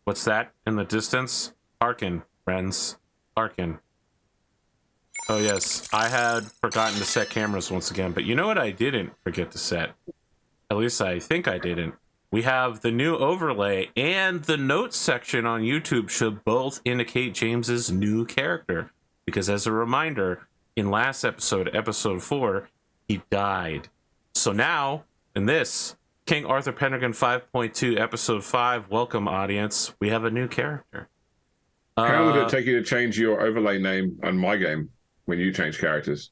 What's that in the distance? Hearken, friends. Hearken. Oh yes, I had forgotten to set cameras once again, but you know what I didn't forget to set? At least I think I didn't. We have the new overlay, and the notes section on YouTube should both indicate James's new character. Because as a reminder, in last episode, episode 4, he died. So now, in this, King Arthur Pendragon 5.2, episode 5, welcome audience, we have a new character. How long did it take you to change your overlay name on my game when you change characters?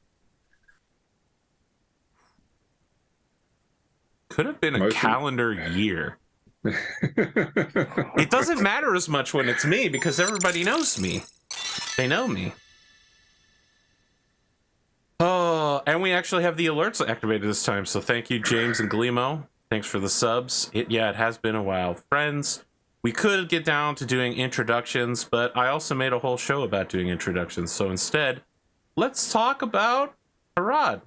Could have been a calendar year. It doesn't matter as much when it's me because everybody knows me. They know me. Oh, and we actually have the alerts activated this time, so thank you, James and Glimo. Thanks for the subs. It has been a while. Friends, we could get down to doing introductions, but I also made a whole show about doing introductions, so instead, let's talk about Herawd.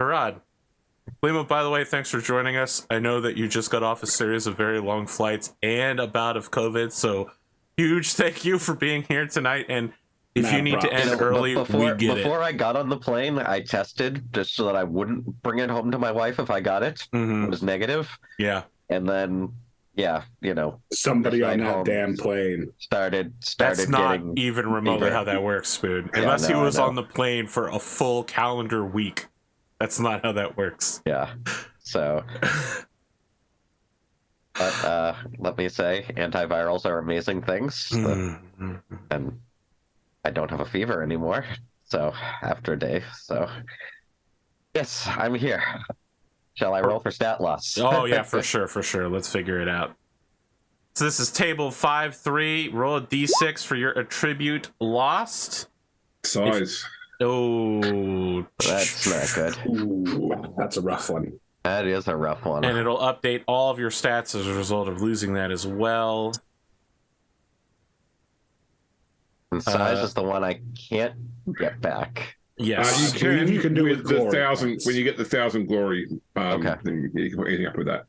Herawd. Glimo, by the way, thanks for joining us. I know that you just got off a series of very long flights and a bout of COVID, so huge thank you for being here tonight. And if you need to end early, we get it. Before I got on the plane, I tested just so that I wouldn't bring it home to my wife if I got it. It was negative. Yeah. And then, yeah, you know, somebody on that damn plane started That's not getting even remotely how that works, Spoon. Unless he was on the plane for a full calendar week. That's not how that works. Yeah. So, but let me say, antivirals are amazing things. And I don't have a fever anymore. So, after a day. So, yes, I'm here. Shall I roll for stat loss? Oh, yeah, for sure, for sure. Let's figure it out. So this is table 5-3. Roll a d6 for your attribute lost. Size. Oh, that's not good. Ooh, that's a rough one. That is a rough one. And it'll update all of your stats as a result of losing that as well. And size is the one I can't get back. Yes, you can do with it the 1,000 when you get the 1,000 glory. Okay. Then you can put anything up with that.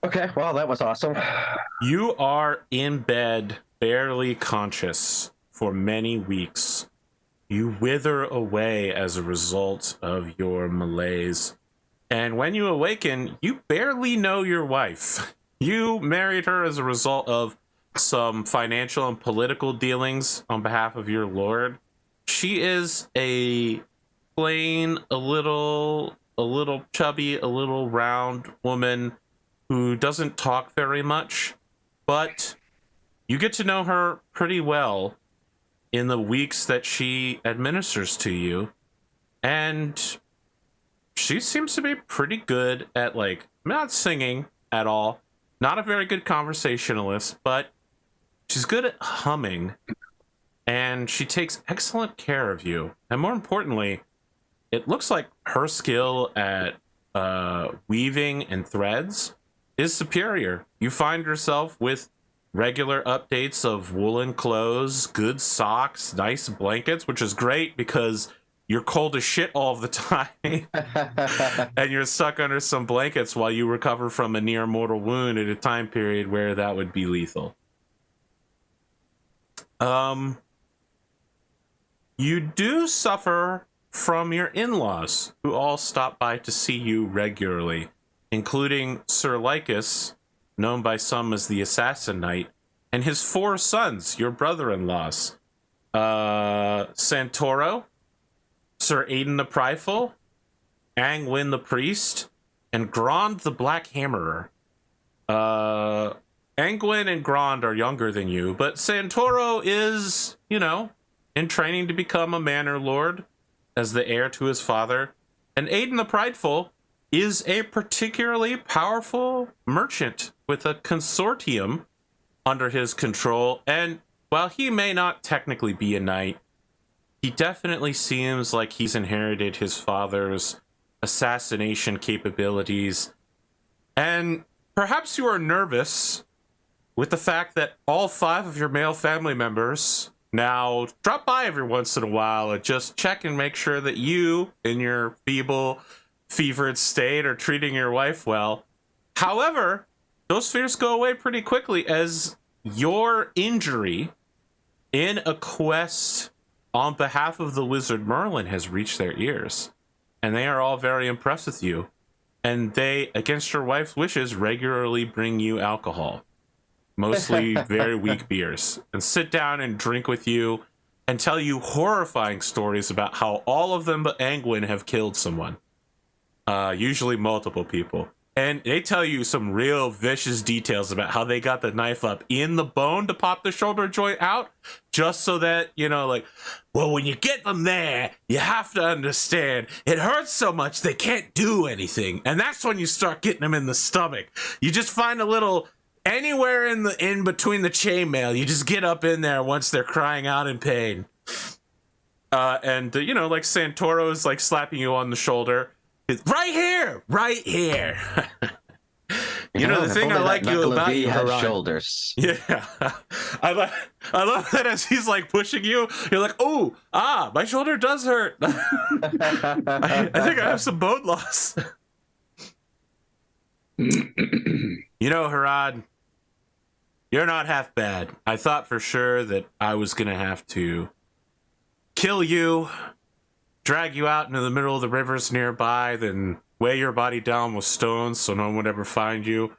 Okay, well, that was awesome. You are in bed, barely conscious, for many weeks. You wither away as a result of your malaise. And when you awaken, you barely know your wife. You married her as a result of some financial and political dealings on behalf of your lord. She is a plain, a little chubby, a little round woman who doesn't talk very much, but you get to know her pretty well in the weeks that she administers to you, and she seems to be pretty good at, like, not singing at all, not a very good conversationalist, but she's good at humming, and she takes excellent care of you. And more importantly, it looks like her skill at weaving and threads is superior. You find yourself with regular updates of woolen clothes, good socks, nice blankets, which is great because you're cold as shit all of the time. And you're stuck under some blankets while you recover from a near mortal wound at a time period where that would be lethal. You do suffer from your in-laws, who all stop by to see you regularly, including Sir Lycus, known by some as the Assassin Knight, and his 4 sons, your brother-in-laws. Santoro, Sir Aiden the Prideful, Angwin the Priest, and Grond the Black Hammerer. Angwin and Grond are younger than you, but Santoro is, you know, in training to become a manor lord as the heir to his father. And Aiden the Prideful is a particularly powerful merchant with a consortium under his control. And while he may not technically be a knight, he definitely seems like he's inherited his father's assassination capabilities. And perhaps you are nervous with the fact that all 5 of your male family members now drop by every once in a while and just check and make sure that you, in your feeble, fevered state, are treating your wife well. However, those fears go away pretty quickly as your injury in a quest on behalf of the wizard Merlin has reached their ears. And they are all very impressed with you. And they, against your wife's wishes, regularly bring you alcohol. Mostly very weak beers. And sit down and drink with you and tell you horrifying stories about how all of them but Angwin have killed someone. Usually multiple people. And they tell you some real vicious details about how they got the knife up in the bone to pop the shoulder joint out, just so that, you know, like, well, when you get them there, you have to understand it hurts so much they can't do anything. And that's when you start getting them in the stomach. You just find a little anywhere in between the chainmail. You just get up in there once they're crying out in pain. You know, like Santoro is like slapping you on the shoulder. It's right here. You know the thing I like you about you, had shoulders. Yeah, I love that as he's like pushing you, you're like, oh, my shoulder does hurt. I think I have some bone loss. You know, Herawd, you're not half bad. I thought for sure that I was gonna have to kill you, drag you out into the middle of the rivers nearby, then weigh your body down with stones so no one would ever find you.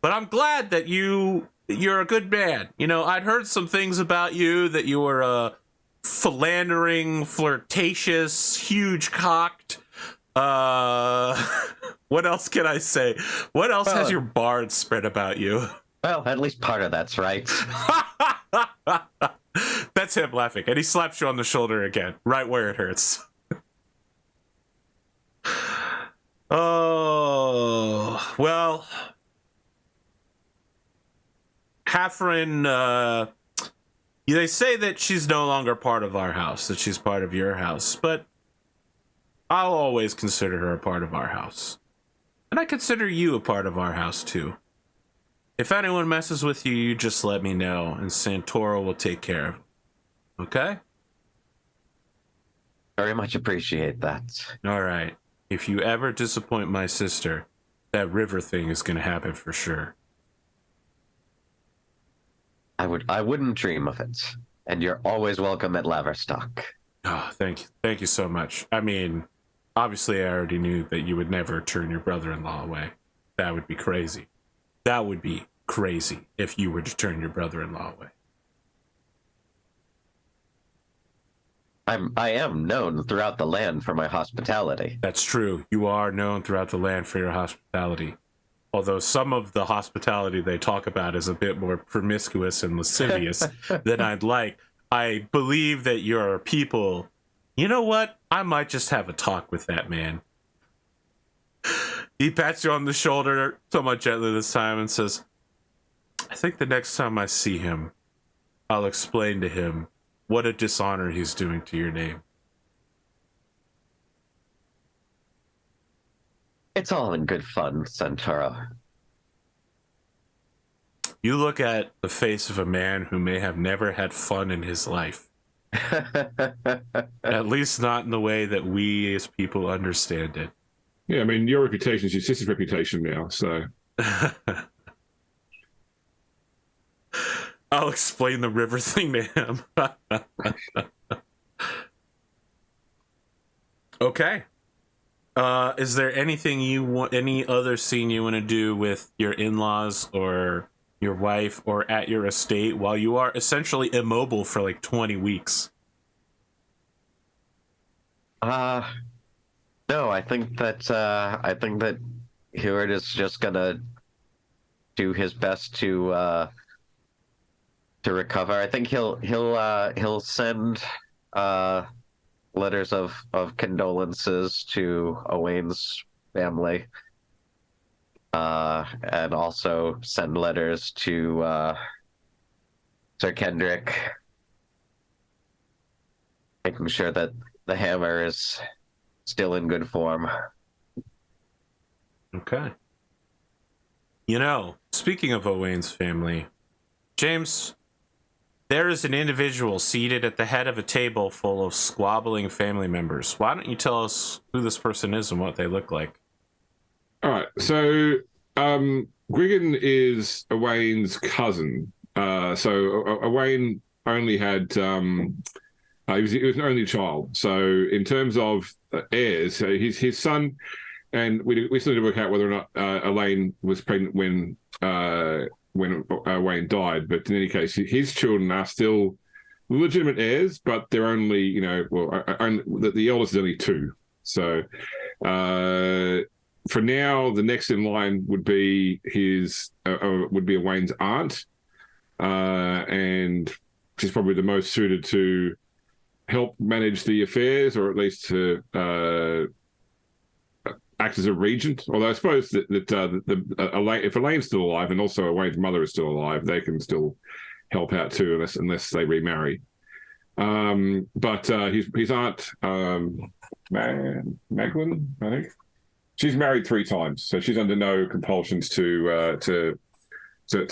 But I'm glad that you're a good man. You know, I'd heard some things about you, that you were a philandering, flirtatious, huge-cocked. What else can I say? What else has your bard spread about you? Well, at least part of that's right. That's him laughing, and he slaps you on the shoulder again, right where it hurts. Oh, well, Hafren, they say that she's no longer part of our house, that she's part of your house, but I'll always consider her a part of our house. And I consider you a part of our house, too. If anyone messes with you, you just let me know, and Santoro will take care of it. Okay? Very much appreciate that. All right. If you ever disappoint my sister, that river thing is going to happen for sure. I wouldn't dream of it. And you're always welcome at Laverstock. Oh, thank you. Thank you so much. I mean, obviously I already knew that you would never turn your brother-in-law away. That would be crazy. That would be crazy if you were to turn your brother-in-law away. I am known throughout the land for my hospitality. That's true. You are known throughout the land for your hospitality. Although some of the hospitality they talk about is a bit more promiscuous and lascivious than I'd like. I believe that your people... You know what? I might just have a talk with that man. He pats you on the shoulder somewhat gently this time and says, I think the next time I see him, I'll explain to him what a dishonor he's doing to your name. It's all in good fun, Santoro. You look at the face of a man who may have never had fun in his life. At least not in the way that we as people understand it. Yeah, I mean, your reputation is your sister's reputation now, so... I'll explain the river thing to him. Okay. Is there anything you want, any other scene you want to do with your in-laws or your wife or at your estate while you are essentially immobile for like 20 weeks? No, I think that Herawd is just gonna do his best to recover. I think he'll send letters of condolences to Owain's family, and also send letters to Sir Kendric, making sure that the hammer is still in good form. Okay. You know, speaking of Owain's family, James, there is an individual seated at the head of a table full of squabbling family members. Why don't you tell us who this person is and what they look like? All right, so Gwgan is Owain's cousin. So Owain only had he was an only child. So in terms of heirs, his son, and we still need to work out whether or not Elaine was pregnant when Owain died. But in any case, his children are still legitimate heirs, but they're only the eldest is only 2. So for now, the next in line would be Owain's aunt, and she's probably the most suited to help manage the affairs, or at least to act as a regent. Although I suppose that if Elaine's still alive and also Owain's mother is still alive, they can still help out too, unless they remarry. But his aunt, Magdalene, I think, she's married 3 times, so she's under no compulsions to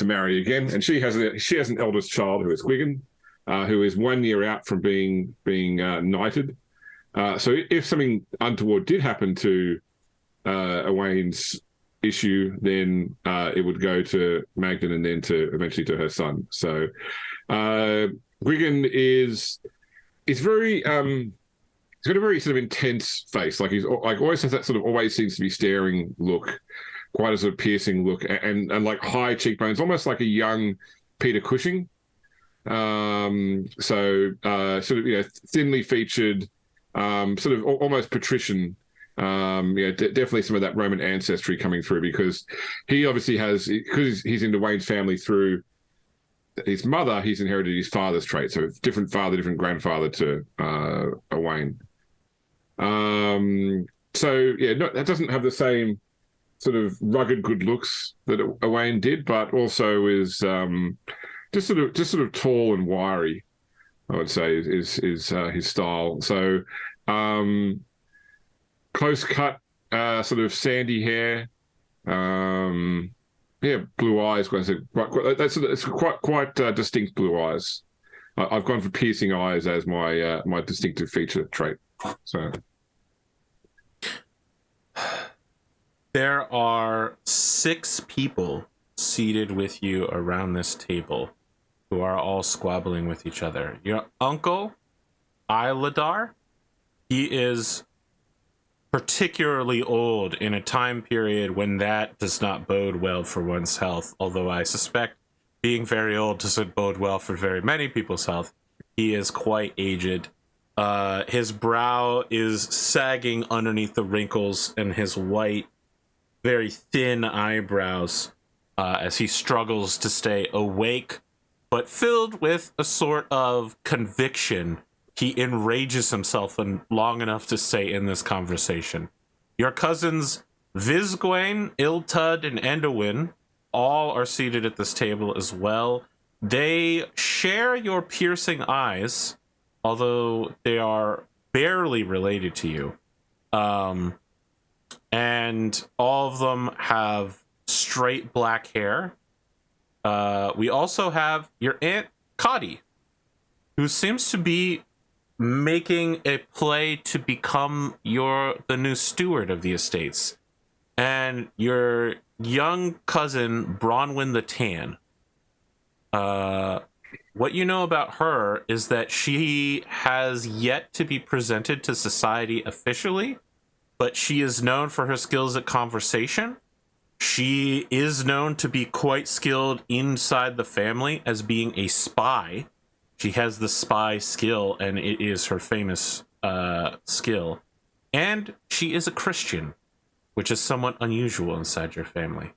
marry again. And she has an eldest child who is Gwgan, who is 1 year out from being knighted. So if something untoward did happen to Owain's issue, then it would go to Magdalene and then eventually to her son. So Gwgan is very he's got a very sort of intense face. Like he's like always has that sort of always seems to be staring look, quite a sort of piercing look, and like high cheekbones, almost like a young Peter Cushing. Sort of thinly featured, sort of almost patrician. Definitely some of that Roman ancestry coming through, because he obviously has, because he's into Wayne's family through his mother, he's inherited his father's trait. So different father, different grandfather to Owain. That doesn't have the same sort of rugged good looks that Owain did, but also is just sort of tall and wiry, I would say, is his style. So close cut, sort of sandy hair, blue eyes. It's quite distinct blue eyes. I've gone for piercing eyes as my distinctive feature trait. So there are 6 people seated with you around this table who are all squabbling with each other. Your uncle, Iladar, he is particularly old in a time period when that does not bode well for one's health, although I suspect being very old doesn't bode well for very many people's health. He is quite aged. His brow is sagging underneath the wrinkles, and his white, very thin eyebrows as he struggles to stay awake, but filled with a sort of conviction. He enrages himself long enough to say in this conversation. Your cousins Visgwain, Iltud, and Endowin all are seated at this table as well. They share your piercing eyes, although they are barely related to you. And all of them have straight black hair. We also have your Aunt Cotty, who seems to be making a play to become the new steward of the estates. And your young cousin, Bronwyn the Tan. What you know about her is that she has yet to be presented to society officially, but she is known for her skills at conversation. She is known to be quite skilled inside the family as being a spy. She has the spy skill, and it is her famous skill. And she is a Christian, which is somewhat unusual inside your family.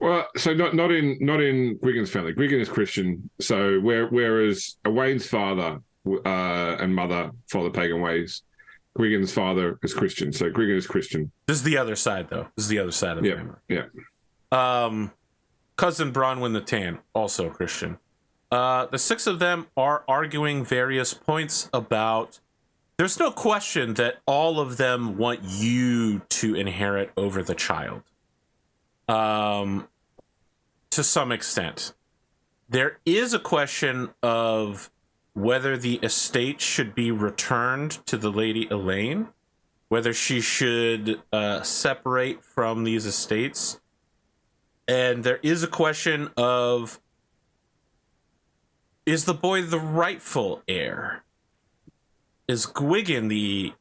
Well, so not in Gwgan's family. Gwgan is Christian. So whereas Owain's father and mother follow the pagan ways, Gwgan's father is Christian. So Gwgan is Christian. This is the other side, though. This is the other side of the family. Yeah. Cousin Bronwyn the Tan, also Christian. The 6 of them are arguing various points about... There's no question that all of them want you to inherit over the child. To some extent. There is a question of whether the estate should be returned to the Lady Elaine, whether she should separate from these estates And there is a question of, is the boy the rightful heir? Is Gwgan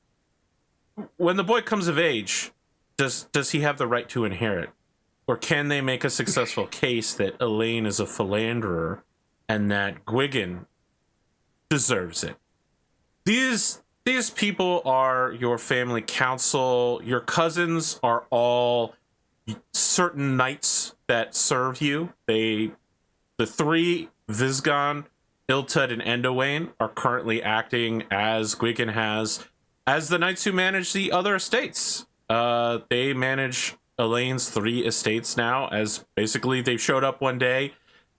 when the boy comes of age, does he have the right to inherit? Or can they make a successful case that Elaine is a philanderer and that Gwgan deserves it? These people are your family council. Your cousins are all certain knights that serve you. The three, Visgon, Iltud, and Endowain, are currently acting as Gwgan has as the knights who manage the other estates. They manage Elaine's 3 estates now, as basically they showed up one day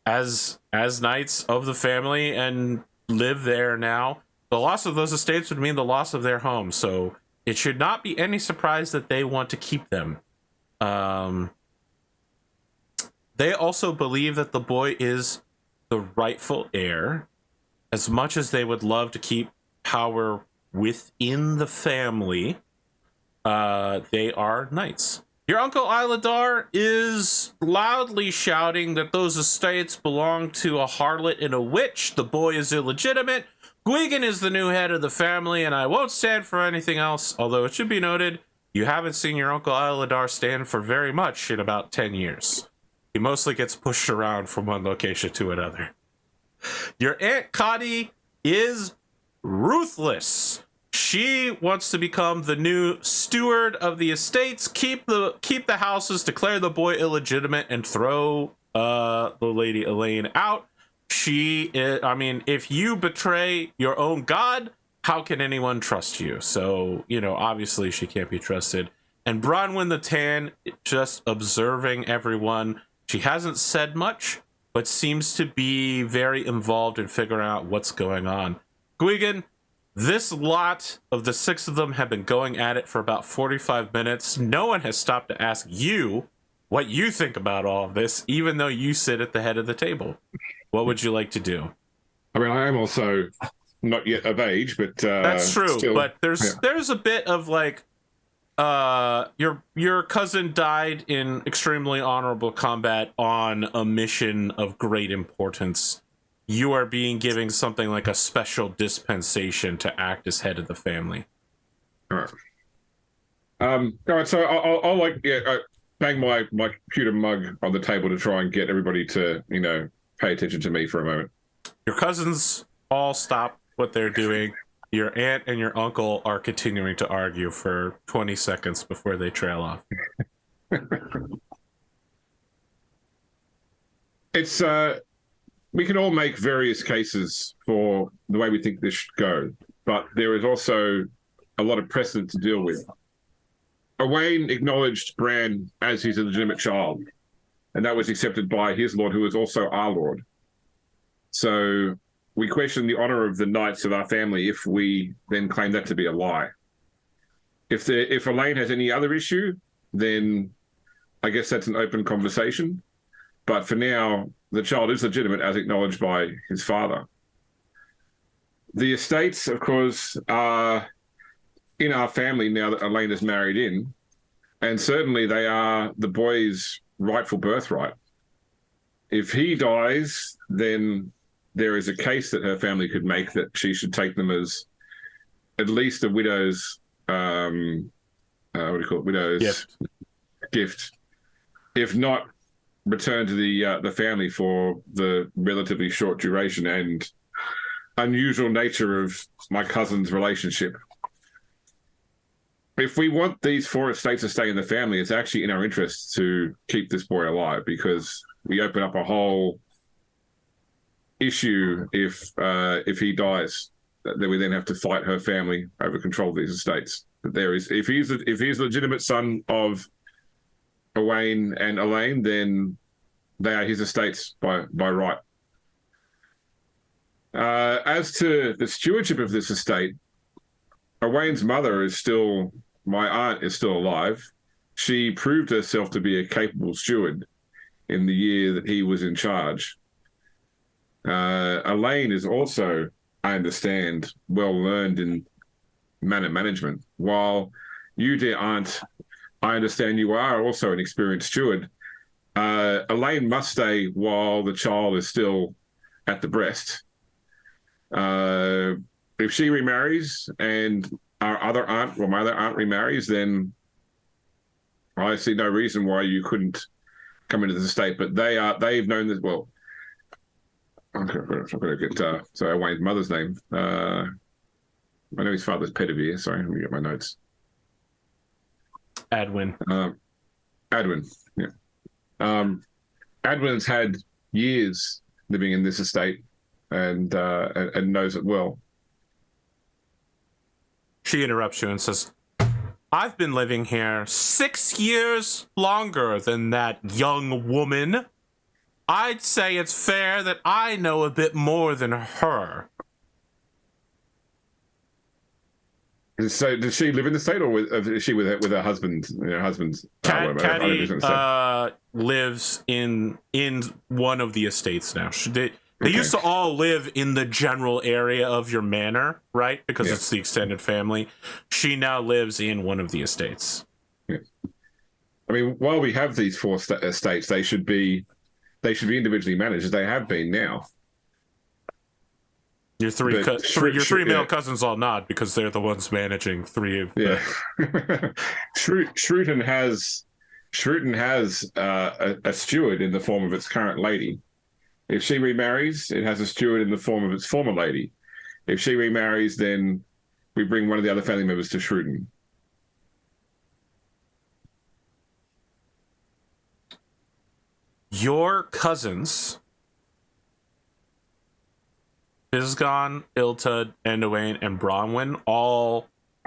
as knights of the family and live there now. The loss of those estates would mean the loss of their home, so it should not be any surprise that they want to keep them. They also believe that the boy is the rightful heir, as much as they would love to keep power within the family. They are knights. Your uncle Iladar is loudly shouting that those estates belong to a harlot and a witch. The boy is illegitimate. Gwgan is the new head of the family, and I won't stand for anything else, although it should be noted, you haven't seen your uncle Iladar stand for very much in about 10 years. He mostly gets pushed around from one location to another. Your Aunt Kadi is ruthless. She wants to become the new steward of the estates, keep the houses, declare the boy illegitimate, and throw the lady Elaine out. If you betray your own god, how can anyone trust you? So, obviously she can't be trusted. And Bronwyn the Tan, just observing everyone. She hasn't said much, but seems to be very involved in figuring out what's going on. Gwgan, this lot of the 6 of them have been going at it for about 45 minutes. No one has stopped to ask you what you think about all of this, even though you sit at the head of the table. What would you like to do? I mean, I am also not yet of age, but that's true. Still, but there's a bit of like, your cousin died in extremely honorable combat on a mission of great importance. You are being given something like a special dispensation to act as head of the family. All right. All right. So I'll bang my computer mug on the table to try and get everybody to pay attention to me for a moment. Your cousins all stop what they're doing. Your aunt and your uncle are continuing to argue for 20 seconds before they trail off. It's we can all make various cases for the way we think this should go, but there is also a lot of precedent to deal with. Owain acknowledged Bran as his illegitimate child, and that was accepted by his lord, who was also our lord. So we question the honor of the knights of our family if we then claim that to be a lie. If Elaine has any other issue, then I guess that's an open conversation. But for now, the child is legitimate as acknowledged by his father. The estates, of course, are in our family now that Elaine is married in, and certainly they are the boy's rightful birthright. If he dies, then there is a case that her family could make that she should take them as at least a widow's widow's gift. If not, return to the family for the relatively short duration and unusual nature of my cousin's relationship. If we want these 4 estates to stay in the family, it's actually in our interest to keep this boy alive, because we open up a whole issue if he dies, that we then have to fight her family over control of these estates. But if he's a legitimate son of Owain and Elaine, then they are his estates by right. As to the stewardship of this estate, Owain's mother my aunt is still alive. She proved herself to be a capable steward in the year that he was in charge. Elaine is also, I understand, well learned in manor management. While you, dear aunt, I understand you are also an experienced steward, Elaine must stay while the child is still at the breast. If she remarries and my other aunt remarries, then I see no reason why you couldn't come into the estate. But they've known this well. I'm going to get Wayne's mother's name. I know his father's Pedivere. Sorry, let me get my notes. Adwin. Adwin, yeah. Adwin's had years living in this estate and knows it well. She interrupts you and says, I've been living here 6 years longer than that young woman. I'd say it's fair that I know a bit more than her. So, does she live in the state, or is she with her husband? Her husband's Caddy lives in one of the estates now. They used to all live in the general area of your manor, right? Because it's the extended family. She now lives in one of the estates. Yeah. I mean, while we have these 4 estates, they should be individually managed, as they have been now. Your three male cousins all nod because they're the ones managing 3 of them. Yeah. Shrewton has a steward in the form of its current lady. If she remarries, it has a steward in the form of its former lady. If she remarries, then we bring one of the other family members to Shrewton. Your cousins, Isgon, Iltud, Endowain, and Bronwyn all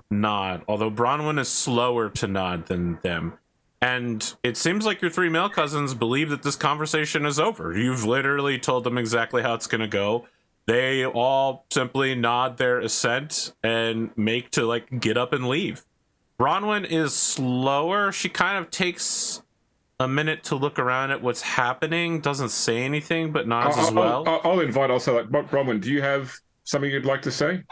nod, although Bronwyn is slower to nod than them. And it seems like your 3 male cousins believe that this conversation is over. You've literally told them exactly how it's going to go. They all simply nod their assent and make to, get up and leave. Bronwyn is slower. She kind of takes a minute to look around at what's happening, doesn't say anything, but nods as well. I'll invite also, Bronwyn, do you have something you'd like to say?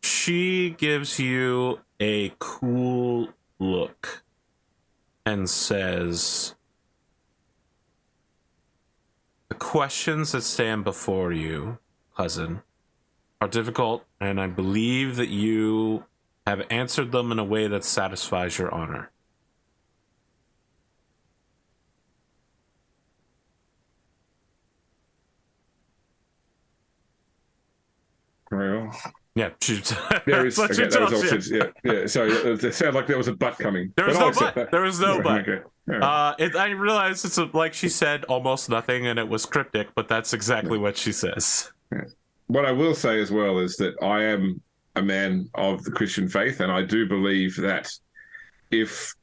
She gives you a cool look and says, the questions that stand before you, cousin, are difficult, and I believe that you have answered them in a way that satisfies your honor. Well, yeah, there is. Okay, yeah. So it sounded like there was a butt coming. There was no butt. There was no butt. Okay. Right. I realized it's like she said almost nothing, and it was cryptic, but that's exactly what she says. Yeah. What I will say as well is that I am a man of the Christian faith, and I do believe that if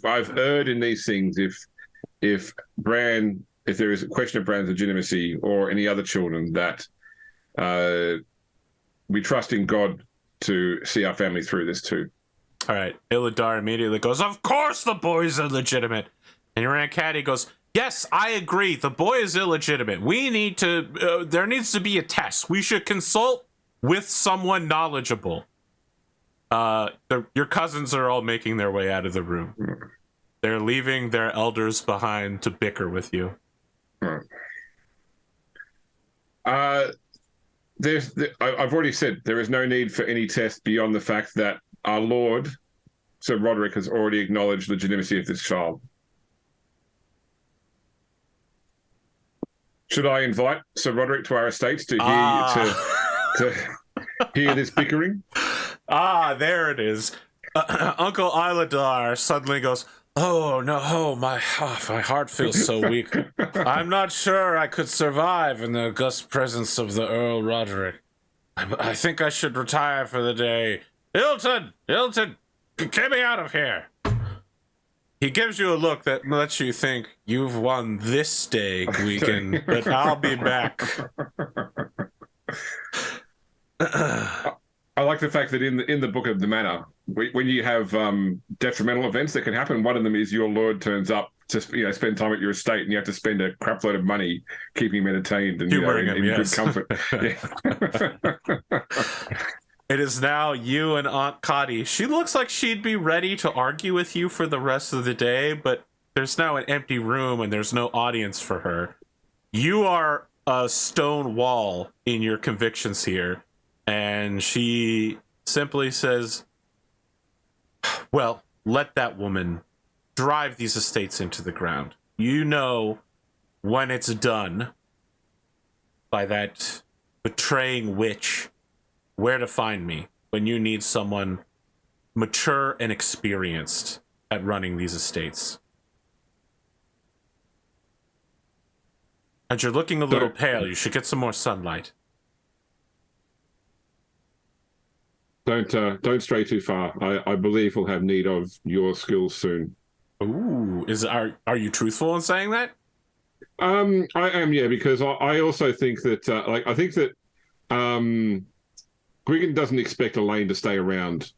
I've erred in these things, if there is a question of Bran's legitimacy or any other children, that we trust in God to see our family through this too. All right. Illidar immediately goes, of course the boy's illegitimate. And your Aunt Caddy goes, yes, I agree. The boy is illegitimate. We need to, there needs to be a test. We should consult with someone knowledgeable. Your cousins are all making their way out of the room. They're leaving their elders behind to bicker with you. I've already said there is no need for any test beyond the fact that our Lord, Sir Roderick, has already acknowledged the legitimacy of this child. Should I invite Sir Roderick to our estates to hear this bickering? There it is. Uncle Iladar suddenly goes, oh no, my heart feels so weak. I'm not sure I could survive in the august presence of the Earl Roderick. I think I should retire for the day. Ilton, get me out of here. He gives you a look that lets you think you've won this day, Gwgan, but I'll be back. I like the fact that in the Book of the Manor, when you have detrimental events that can happen, one of them is your lord turns up to spend time at your estate, and you have to spend a crap load of money keeping him entertained and humoring him, in good comfort. It is now you and Aunt Cotty. She looks like she'd be ready to argue with you for the rest of the day, but there's now an empty room and there's no audience for her. You are a stone wall in your convictions here, and she simply says, well, let that woman drive these estates into the ground. You know when it's done by that betraying witch where to find me when you need someone mature and experienced at running these estates. And you're looking a little pale. You should get some more sunlight. Don't stray too far. I believe we'll have need of your skills soon. Ooh, are you truthful in saying that? I am, yeah, because I also think that I think that Gwgan doesn't expect Elaine to stay around.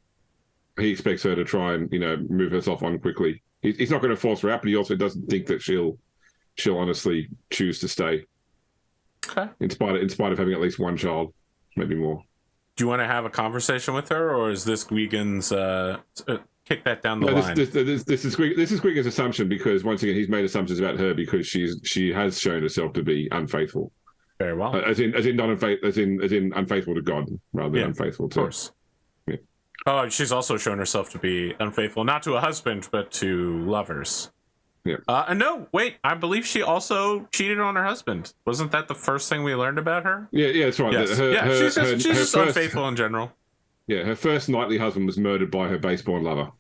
He expects her to try and move herself on quickly. He's not going to force her out, but he also doesn't think that she'll honestly choose to stay. Okay. In spite of having at least one child, maybe more. Do you want to have a conversation with her, or is this Gwgan's kick that down the line? This is Gwgan's assumption, because once again he's made assumptions about her because she has shown herself to be unfaithful. Very well. As in unfaithful to God rather than unfaithful to. Of course. Yeah. Oh, she's also shown herself to be unfaithful, not to a husband, but to lovers. Yeah. No, wait. I believe she also cheated on her husband. Wasn't that the first thing we learned about her? Yeah, that's right. Yes. She's just unfaithful in general. Yeah, her first knightly husband was murdered by her base-born lover.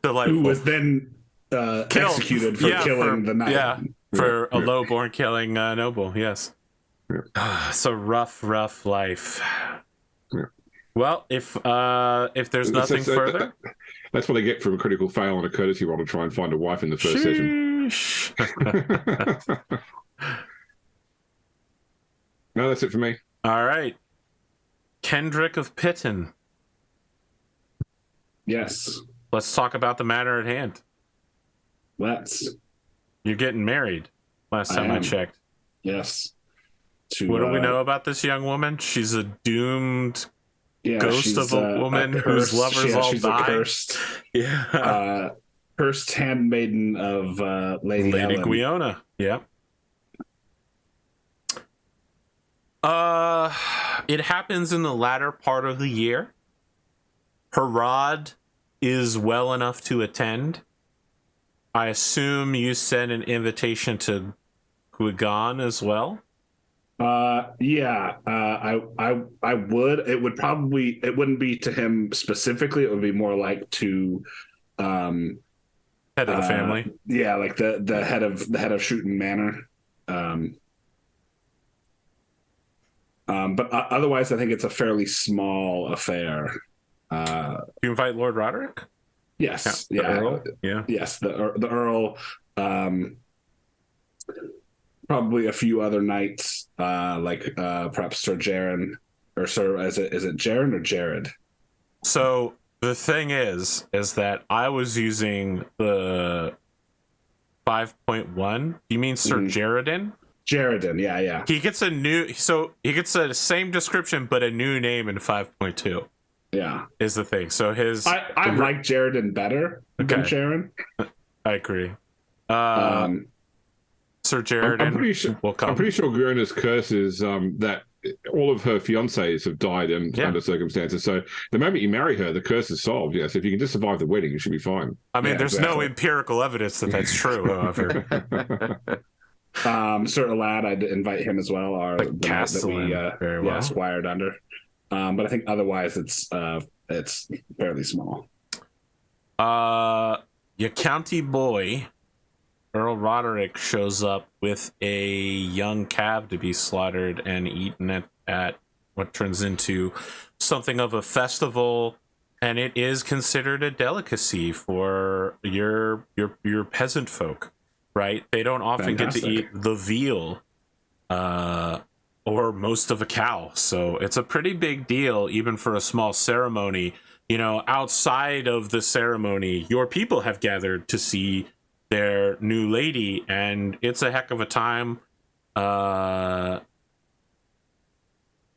Delightful. Who was then executed for killing the knight. Yeah, for a low-born killing noble, yes. Yeah. It's a rough life. Yeah. Well, if there's nothing further... That's what I get from a critical fail on a courtesy roll to try and find a wife in the first session. No, that's it for me. All right. Kendric of Pitton. Yes. Let's talk about the matter at hand. Let's. You're getting married, last time I checked. Yes. What do we know about this young woman? She's a doomed ghost of a woman whose lovers all died. Cursed, yeah. Cursed handmaiden of Lady Gwiona. Yep. It happens in the latter part of the year. Herawd is well enough to attend. I assume you sent an invitation to Gwgan as well. I would. It would probably. It wouldn't be to him specifically. It would be more like to head of the family. Yeah, like the head of Shrewton Manor. But otherwise, I think it's a fairly small affair. You invite Lord Roderick? Yes. The Earl? Yeah. Yes, the Earl. Probably a few other knights, perhaps Sir Jaren, or Sir, is it Jaren or Jared? So the thing is that I was using the 5.1. You mean Sir Jaredin? Jaredin, yeah. He gets the same description, but a new name in 5.2. Yeah, is the thing. So I like Jaredin better than Jaren. I agree. Sir Jared, I'm pretty sure Gwiona's curse is that all of her fiancés have died under circumstances. So the moment you marry her, the curse is solved. Yes, if you can just survive the wedding, you should be fine. I mean, there's no empirical evidence that that's true, however. Sir Alad, I'd invite him as well. The Castellan, that we squired under. But I think otherwise it's fairly small. Your county boy, Earl Roderick, shows up with a young calf to be slaughtered and eaten at what turns into something of a festival, and it is considered a delicacy for your peasant folk, right? They don't often get to eat the veal or most of a cow, so it's a pretty big deal even for a small ceremony. You know, outside of the ceremony, your people have gathered to see their new lady, and it's a heck of a time.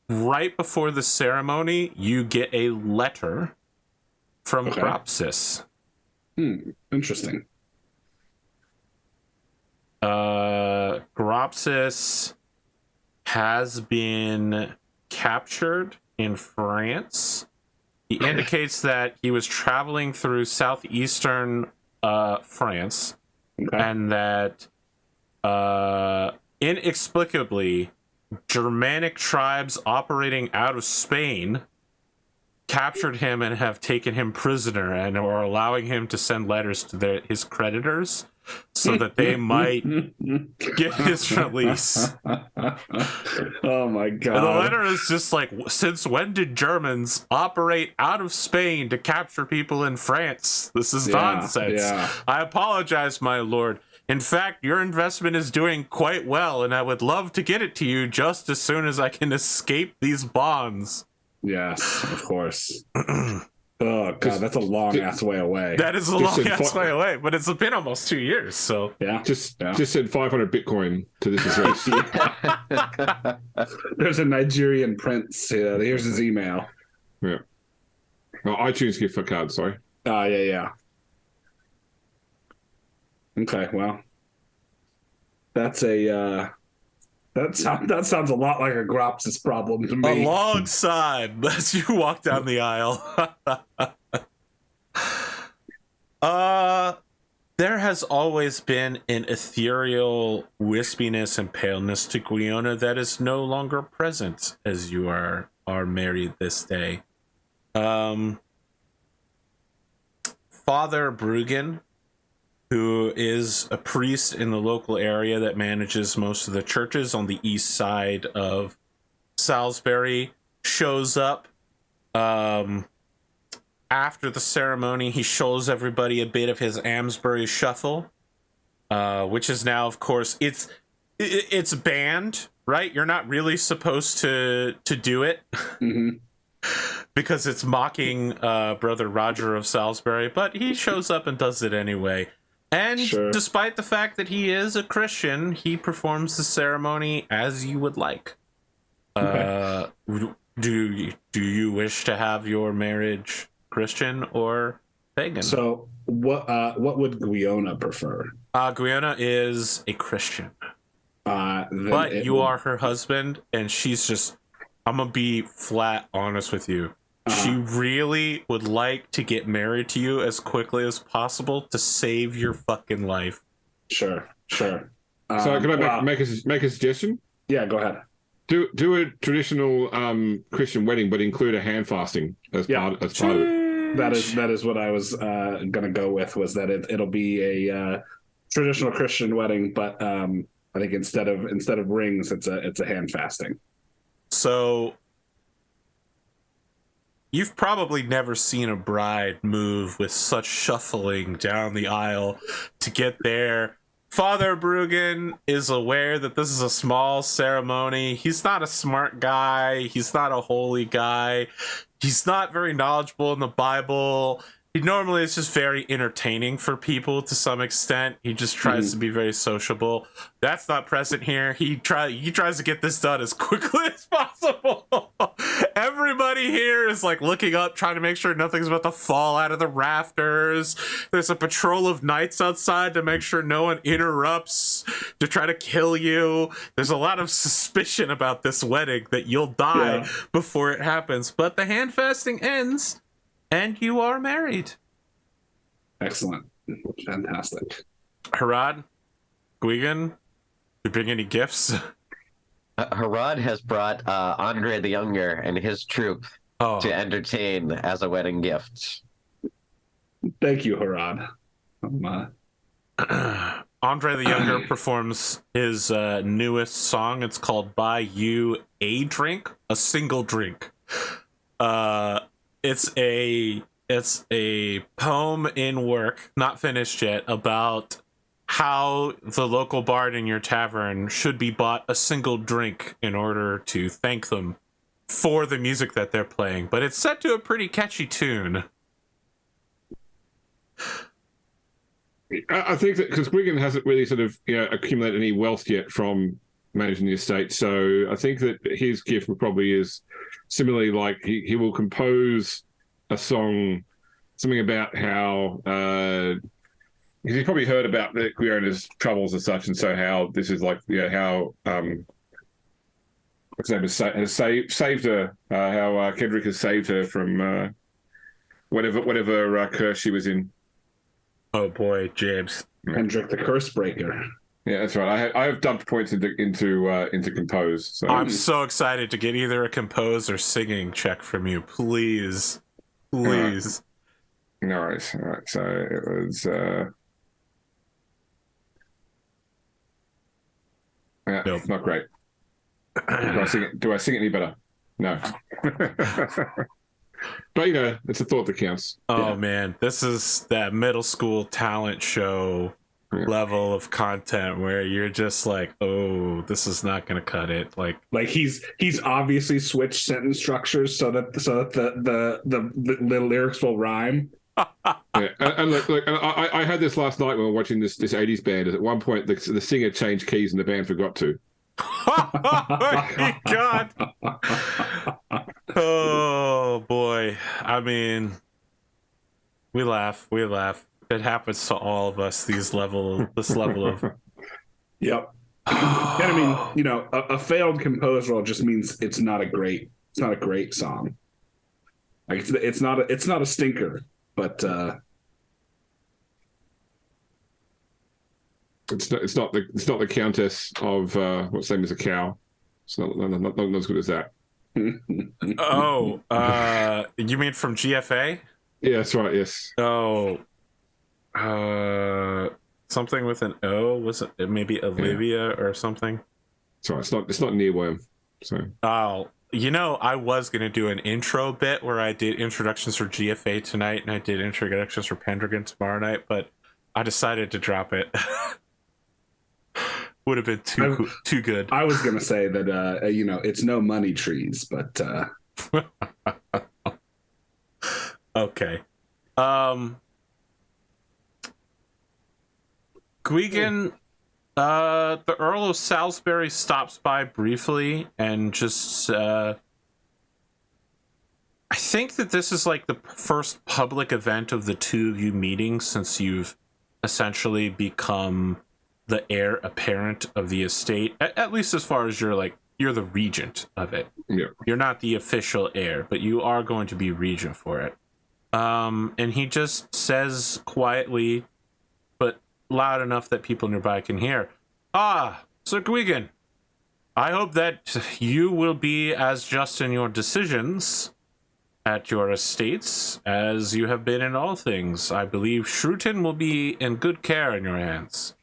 right before the ceremony, you get a letter from Okay. Gropsis. Interesting. Gropsis has been captured in France. He indicates that he was traveling through southeastern France, Okay. and that inexplicably, Germanic tribes operating out of Spain captured him and have taken him prisoner and are allowing him to send letters to his creditors so that they might get his release. Oh my god. And the letter is just like, since when did Germans operate out of Spain to capture people in France? This is nonsense. Yeah. I apologize, my lord. In fact, your investment is doing quite well, and I would love to get it to you just as soon as I can escape these bonds. Yes, of course. Oh god, that's a long ass way away. That is a long ass way away, but it's been almost 2 years, so Yeah. Just send 500 Bitcoin to this address. There's a Nigerian prince. Here's his email. Yeah. Oh, iTunes gift card, sorry. Yeah. Okay, well, that's a that sounds a lot like a Gropsis problem to me. alongside as you walk down the aisle. There has always been an ethereal wispiness and paleness to Gwiona that is no longer present as you are married this day. Father Bruggen, who is a priest in the local area that manages most of the churches on the east side of Salisbury, shows up. After the ceremony, he shows everybody a bit of his Amesbury shuffle, which is now, of course, it's banned, right? You're not really supposed to do it. Mm-hmm. Because it's mocking Brother Roger of Salisbury, but he shows up and does it anyway. And Sure. Despite the fact that he is a Christian, he performs the ceremony as you would like. Okay. Do you wish to have your marriage Christian or pagan? So what would Gwiona prefer? Gwiona is a Christian, Then but it you would- are her husband, and she's just, I'm gonna be flat honest with you. She really would like to get married to you as quickly as possible to save your fucking life. Sure. So can I wow. make a suggestion? Yeah, go ahead. Do a traditional Christian wedding, but include a hand fasting as part of it. That is what I was gonna go with, was that it'll be a traditional Christian wedding, but I think instead of rings, it's a hand fasting. So you've probably never seen a bride move with such shuffling down the aisle to get there. Father Bruggen is aware that this is a small ceremony. He's not a smart guy. He's not a holy guy. He's not very knowledgeable in the Bible. He normally is just very entertaining for people to some extent. He just tries to be very sociable. That's not present here. He tries to get this done as quickly as possible. Everybody here is like looking up, trying to make sure nothing's about to fall out of the rafters. There's a patrol of knights outside to make sure no one interrupts to try to kill you. There's a lot of suspicion about this wedding that you'll die before it happens. But the hand fasting ends, and you are married. Excellent. Fantastic. Herawd, Gwgan, you bring any gifts? Herawd has brought Andre the Younger and his troop to entertain as a wedding gift. Thank you, Herawd. Andre the Younger performs his newest song. It's called Buy You a Drink, a Single Drink. It's a poem in work, not finished yet, about how the local bard in your tavern should be bought a single drink in order to thank them for the music that they're playing. But it's set to a pretty catchy tune. I think that because Gwgan hasn't really sort of accumulated any wealth yet from managing the estate. So I think that his gift probably is similarly like he will compose a song, something about how because he's probably heard about the Guiona's troubles and such, and so how this is like how what's her name has saved her, how Kendric has saved her from whatever curse she was in. Oh boy, James. Kendric the Curse Breaker. Yeah, that's right. I have dumped points into compose. So. I'm so excited to get either a compose or singing check from you. Please. Please. All right. So it was Nope. Not great. Do I sing it any better? No. But it's a thought that counts. Oh man, this is that middle school talent show level of content where you're just like, oh, this is not gonna cut it. Like he's obviously switched sentence structures so that the lyrics will rhyme. And look, I had this last night when we were watching this 80s band. At one point, the singer changed keys and the band forgot to. Oh my god. Oh boy. I mean, we laugh. It happens to all of us, this level of Yep. And I mean, a failed compose roll just means it's not a great song. Like it's not a stinker, but it's not the Countess of what's name is a cow. It's not as good as that. Oh, you mean from GFA? Yeah, that's right. Yes. Oh, something with an O. Was it maybe Olivia or something? Sorry, it's not Nearworm. So. Oh, I was gonna do an intro bit where I did introductions for GFA tonight, and I did introductions for Pendragon tomorrow night, but I decided to drop it. Would have been too good. I was gonna say that it's no money trees, but okay. Gwgan, the Earl of Salisbury stops by briefly and just I think that this is like the first public event of the two of you meeting since you've essentially become the heir apparent of the estate, at least as far as you're the regent of it. Yeah. You're not the official heir, but you are going to be regent for it. And he just says quietly, but loud enough that people nearby can hear, "Ah, Sir Gwgan, I hope that you will be as just in your decisions at your estates as you have been in all things. I believe Shrewton will be in good care in your hands."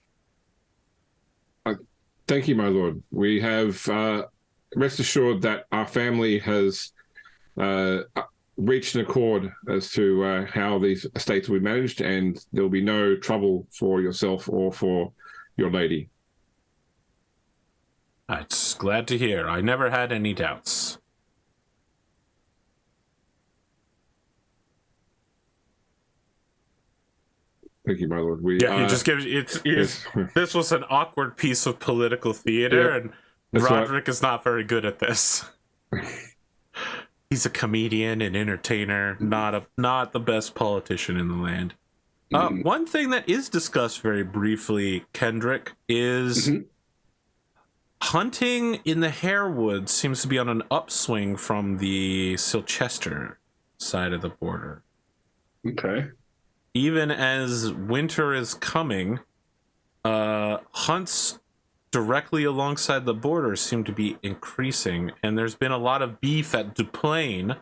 Thank you, my lord. We have rest assured that our family has reached an accord as to how these estates will be managed, and there will be no trouble for yourself or for your lady. That's glad to hear. I never had any doubts. Thank you, my lord. He just gives this was an awkward piece of political theater, and Roderick is not very good at this. He's a comedian and entertainer, not the best politician in the land. One thing that is discussed very briefly, Kendric, is hunting in the Herawd seems to be on an upswing from the Silchester side of the border. Okay. Even as winter is coming, hunts directly alongside the border seem to be increasing, and there's been a lot of beef at Duplain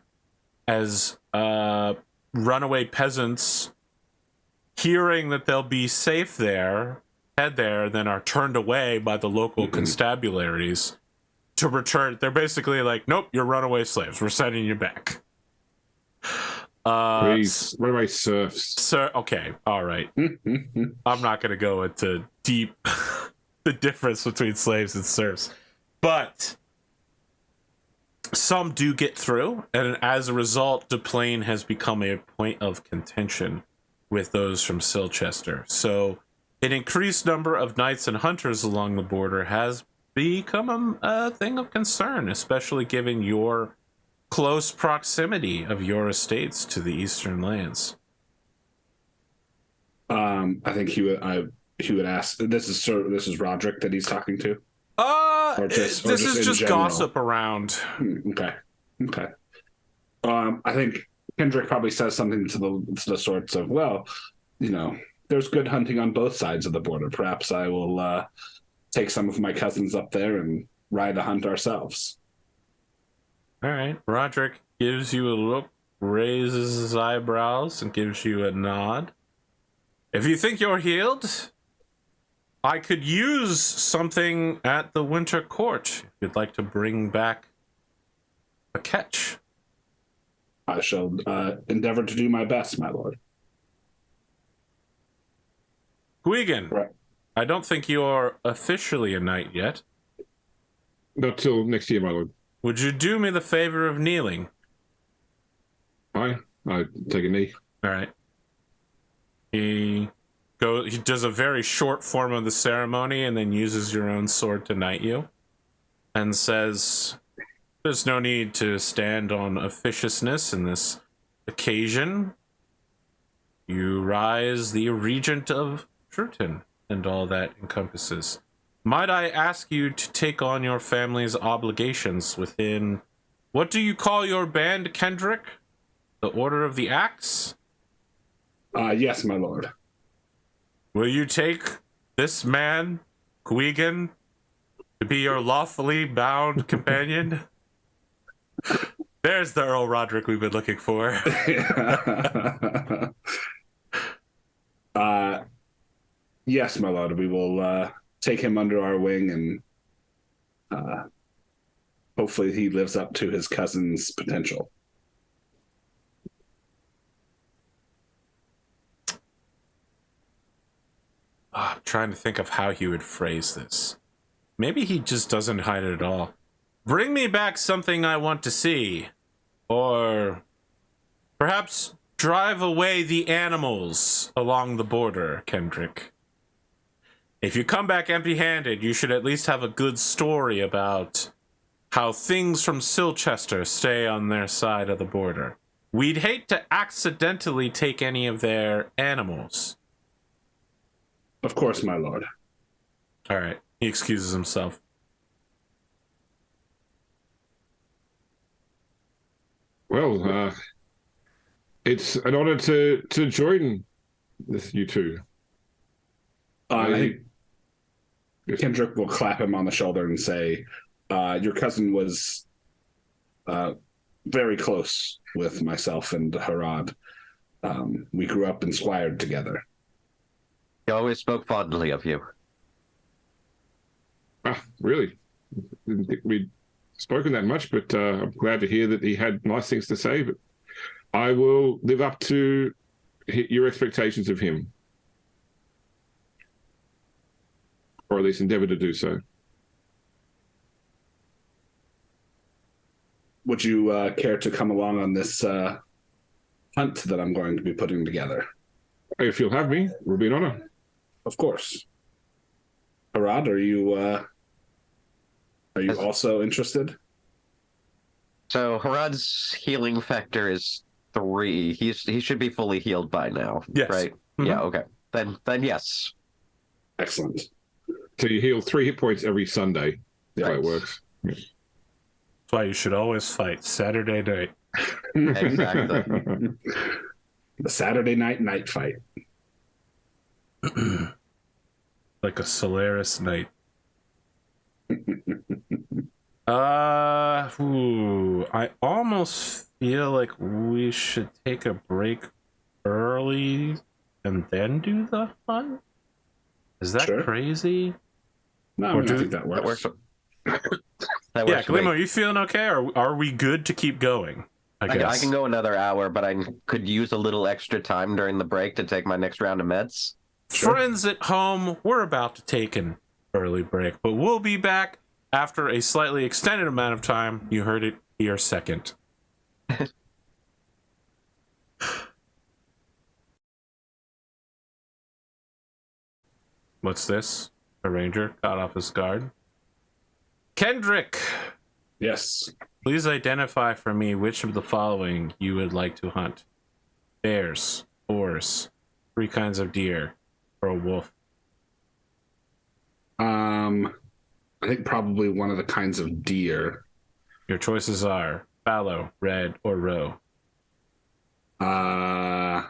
as runaway peasants, hearing that they'll be safe there, head there, then are turned away by the local constabularies to return. They're basically like, "Nope, you're runaway slaves. We're sending you back." Please, runaway serfs. Sir, okay, all right. I'm not going to go into deep the difference between slaves and serfs, but some do get through, and as a result, Duplain has become a point of contention with those from Silchester. So, an increased number of knights and hunters along the border has become a thing of concern, especially given your close proximity of your estates to the eastern lands. I think he would ask. This is Roderick that he's talking to. This is just gossip around. Okay. I think Kendric probably says something to the sorts of, well, there's good hunting on both sides of the border. Perhaps I will take some of my cousins up there and ride a hunt ourselves. All right. Roderick gives you a look, raises his eyebrows, and gives you a nod. If you think you're healed, I could use something at the Winter Court if you'd like to bring back a catch. I shall endeavor to do my best, my lord. Gwgan, Right. I don't think you're officially a knight yet. Not till next year, my lord. Would you do me the favor of kneeling? I take a knee. All right. He does a very short form of the ceremony and then uses your own sword to knight you and says, there's no need to stand on officiousness in this occasion. You rise the regent of Shrewton and all that encompasses. Might I ask you to take on your family's obligations within, what do you call your band, Kendric? The Order of the Axe? Yes, my lord. Will you take this man, Gwgan, to be your lawfully bound companion? There's the Earl Roderick we've been looking for. Yes, my lord. We will take him under our wing, and hopefully he lives up to his cousin's potential. I'm trying to think of how he would phrase this. Maybe he just doesn't hide it at all. Bring me back something I want to see. Or perhaps drive away the animals along the border, Kendric. If you come back empty-handed, you should at least have a good story about how things from Silchester stay on their side of the border. We'd hate to accidentally take any of their animals. Of course, my lord. All right. He excuses himself. Well, it's an honor to join you two. I think Kendric will clap him on the shoulder and say, your cousin was very close with myself and Herawd. We grew up and squired together. He always spoke fondly of you. Really? Didn't think we'd spoken that much, but I'm glad to hear that he had nice things to say. But I will live up to your expectations of him, or at least endeavor to do so. Would you care to come along on this hunt that I'm going to be putting together? If you'll have me, it will be an honor. Of course. Herawd, are you also interested? So Herawd's healing factor is 3. He should be fully healed by now, yes. Right? Mm-hmm. Yeah. Okay. Then yes. Excellent. So you heal 3 hit points every Sunday. That's how it works. Yeah. That's why you should always fight Saturday night. Exactly. The Saturday night fight. Like a Solaris night. I almost feel like we should take a break early and then do the hunt. Is that crazy? No, I think that works. That works. Yeah, Glimo, are you feeling okay? Or are we good to keep going? I can go another hour, but I could use a little extra time during the break to take my next round of meds. Sure. Friends at home, we're about to take an early break, but we'll be back after a slightly extended amount of time. You heard it here second. What's this? A ranger got off his guard. Kendric, Yes. please identify for me which of the following you would like to hunt. Bears, boars, 3 kinds of deer, or a wolf. I think probably one of the kinds of deer. Your choices are fallow, red, or roe. I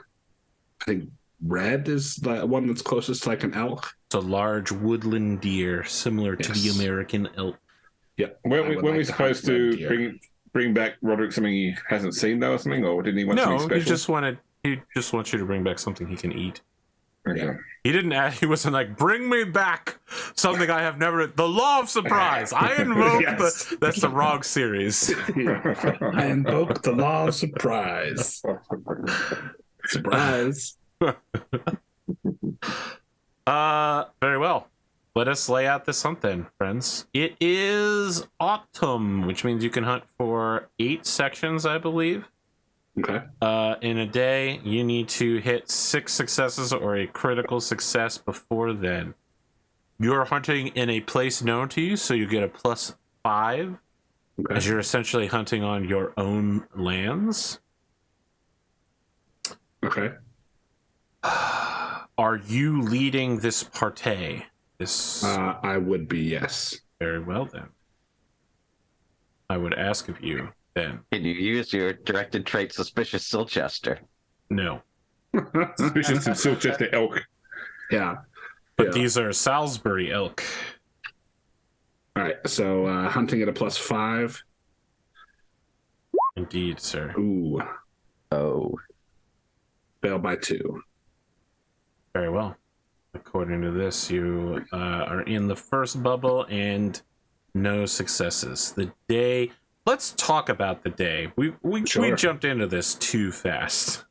think red is the one that's closest to like an elk. It's a large woodland deer similar to the Yes. American elk. Yeah. When we supposed to bring back Roderick something he hasn't seen though, or something, or didn't he want something No, special? he just wants you to bring back something he can eat. Okay. He didn't ask, he wasn't like, bring me back something I have never, the law of surprise. I invoke Yes. that's the wrong series. I invoke the law of surprise. Surprise. Very well. Let us lay out this hunt then, friends. It is autumn, which means you can hunt for 8 sections, I believe. Okay. In a day, you need to hit 6 successes or a critical success before then. You're hunting in a place known to you, so you get a +5 Okay. as you're essentially hunting on your own lands. Okay. Are you leading this partay? This I would be, yes. very well then. I would ask of you then. Can you use your directed trait Suspicious Silchester? No. Suspicious and Silchester elk. Yeah. But Yeah. these are Salisbury elk. All right. So hunting at a +5. Indeed, sir. Ooh. Oh. Fail by 2. Very well. According to this, you are in the first bubble and no successes. The day. Let's talk about the day. We Sure. jumped into this too fast.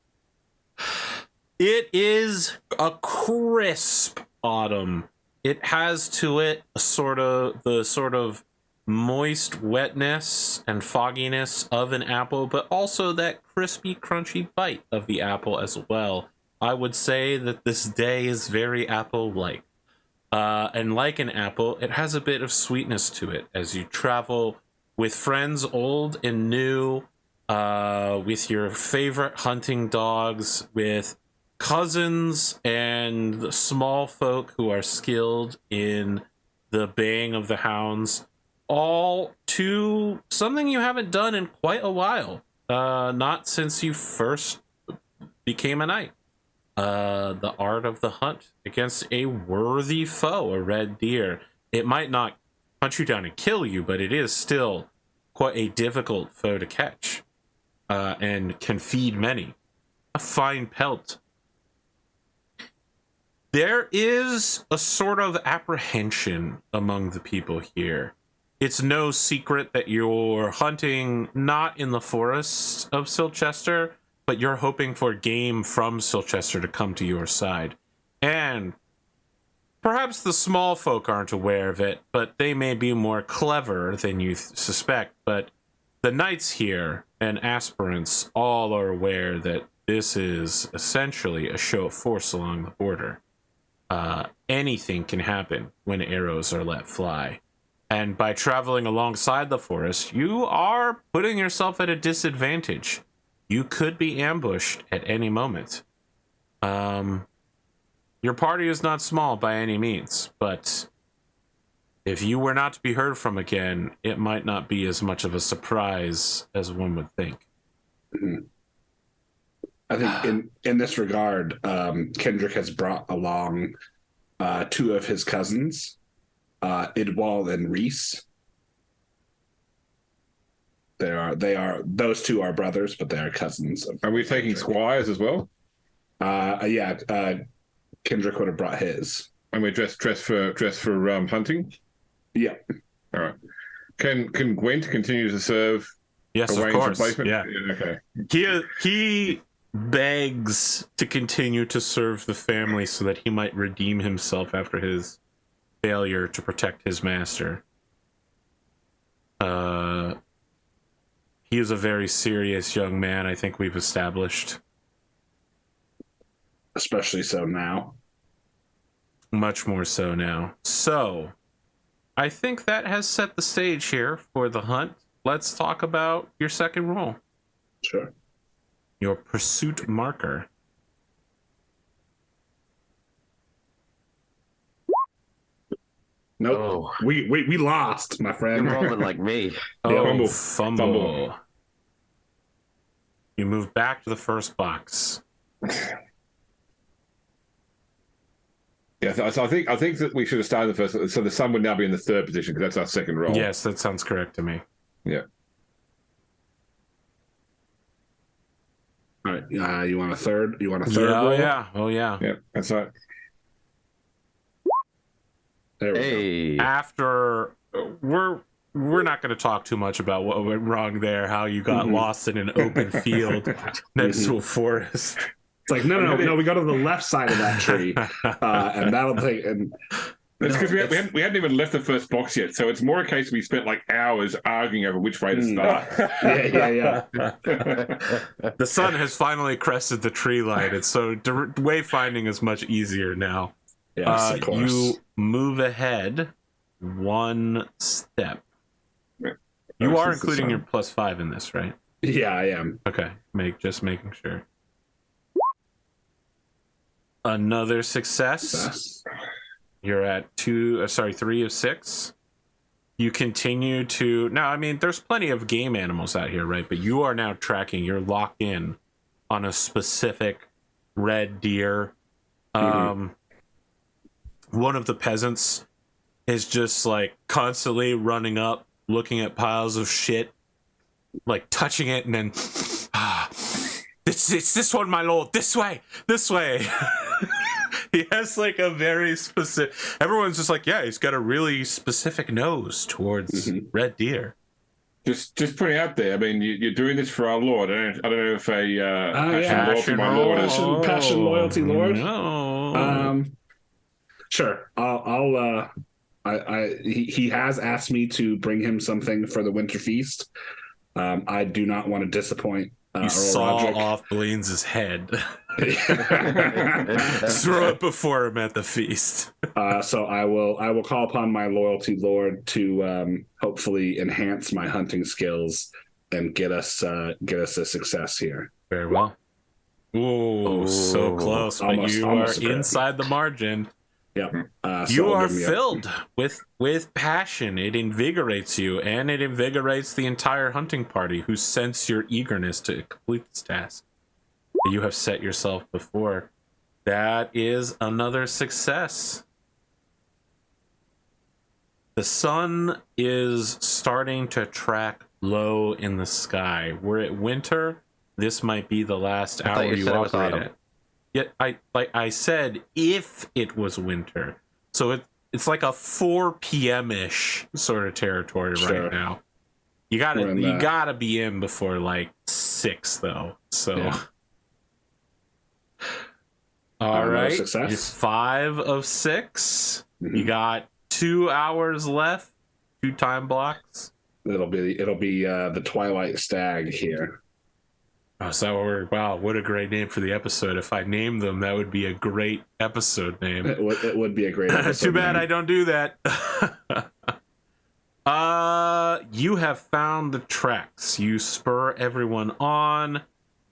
It is a crisp autumn. It has to it the sort of moist wetness and fogginess of an apple, but also that crispy, crunchy bite of the apple as well. I would say that this day is very apple-like. And like an apple, it has a bit of sweetness to it as you travel with friends old and new, with your favorite hunting dogs, with cousins and the small folk who are skilled in the baying of the hounds, all to something you haven't done in quite a while, not since you first became a knight. The art of the hunt against a worthy foe, a red deer. It might not hunt you down and kill you, but it is still quite a difficult foe to catch, and can feed many. A fine pelt. There is a sort of apprehension among the people here. It's no secret that you're hunting not in the forests of Silchester, but you're hoping for game from Silchester to come to your side. And perhaps the small folk aren't aware of it, but they may be more clever than you suspect. But the knights here and aspirants all are aware that this is essentially a show of force along the border. Anything can happen when arrows are let fly. And by traveling alongside the forest, you are putting yourself at a disadvantage. You could be ambushed at any moment. Your party is not small by any means, but if you were not to be heard from again, it might not be as much of a surprise as one would think. Mm-hmm. I think in this regard, Kendric has brought along 2 of his cousins, Idwal and Reese. They are those 2 are brothers, but they are cousins. Are we taking squires as well? Yeah. Kendric would have brought his. And we're dressed for hunting. Yeah. All right. Can Gwent continue to serve? Yes, away of in course. replacement? Yeah. Okay. He begs to continue to serve the family so that he might redeem himself after his failure to protect his master. He is a very serious young man, I think we've established. Especially so now. Much more so now. So, I think that has set the stage here for the hunt. Let's talk about your second roll. Sure. Your pursuit marker. Nope. Oh. We lost, my friend. You're rolling like me. Oh, Fumble. You move back to the first box. Yeah, so I think that we should have started the first. So the sun would now be in the third position because that's our second roll. Yes, that sounds correct to me. Yeah. All right. You want a third? You want a third roll? Oh yeah. Yeah, that's right. There we go. Hey. After we're not going to talk too much about what went wrong there, how you got lost in an open field next to a forest. It's like no. We go to the left side of that tree, and that'll take. And It's because we hadn't even left the first box yet, so it's more a case we spent like hours arguing over which way to start. yeah. The sun has finally crested the tree line, and so wayfinding is much easier now. Yes, of course. You move ahead one step. You are including your +5 in this, right? Yeah, I am. Okay, just making sure. Another success. You're at 3 of 6. You continue to now. I mean, there's plenty of game animals out here, right? But you are now tracking. You're locked in on a specific red deer. One of the peasants is just like constantly running up, looking at piles of shit, like touching it, and then it's this one, my lord. This way. He has like a very specific. Everyone's just like, yeah, he's got a really specific nose towards red deer. Just put it out there. I mean, you're doing this for our Lord. I don't know if Passion, loyalty, Lord. No. Sure. He has asked me to bring him something for the winter feast. I do not want to disappoint. You saw off Blaine's head. Throw it before him at the feast. So I will call upon my loyalty lord to hopefully enhance my hunting skills and get us a success here. Very well. Ooh, so close, but you are inside the margin. Yep. You are filled with passion. It invigorates you, and it invigorates the entire hunting party who sense your eagerness to complete this task that you have set yourself before. That is another success. The sun is starting to track low in the sky. We're at winter. This might be the last hour you operate at. Yet, I said, if it was winter, so it's like a 4 p.m.-ish sort of territory right now. You gotta be in before like 6 though. So, all right, you're 5 of 6. You got 2 hours left, 2 time blocks. It'll be the Twilight Stag here. Oh, so wow, what a great name for the episode. If I named them, that would be a great episode name. It would be a great episode. Too bad I don't do that. You have found the tracks. You spur everyone on.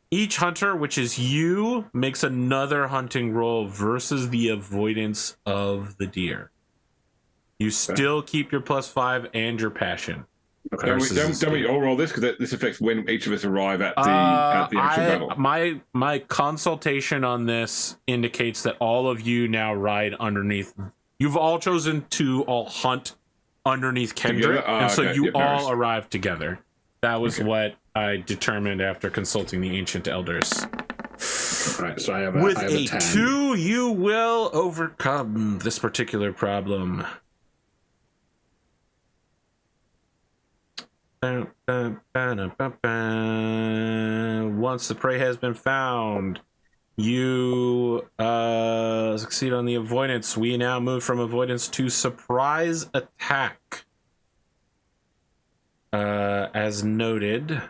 Each hunter, which is you, makes another hunting roll versus the avoidance of the deer. You still keep your +5 and your passion. Okay. Don't we all roll this because this affects when each of us arrive at the actual battle. My consultation on this indicates that all of you now ride underneath. You've all chosen to all hunt underneath Kendric, and so you all arrive together. That was what I determined after consulting the ancient elders. All right, so I have With a 10. 2, you will overcome this particular problem. Once the prey has been found, you succeed on the avoidance. We now move from avoidance to surprise attack. As noted.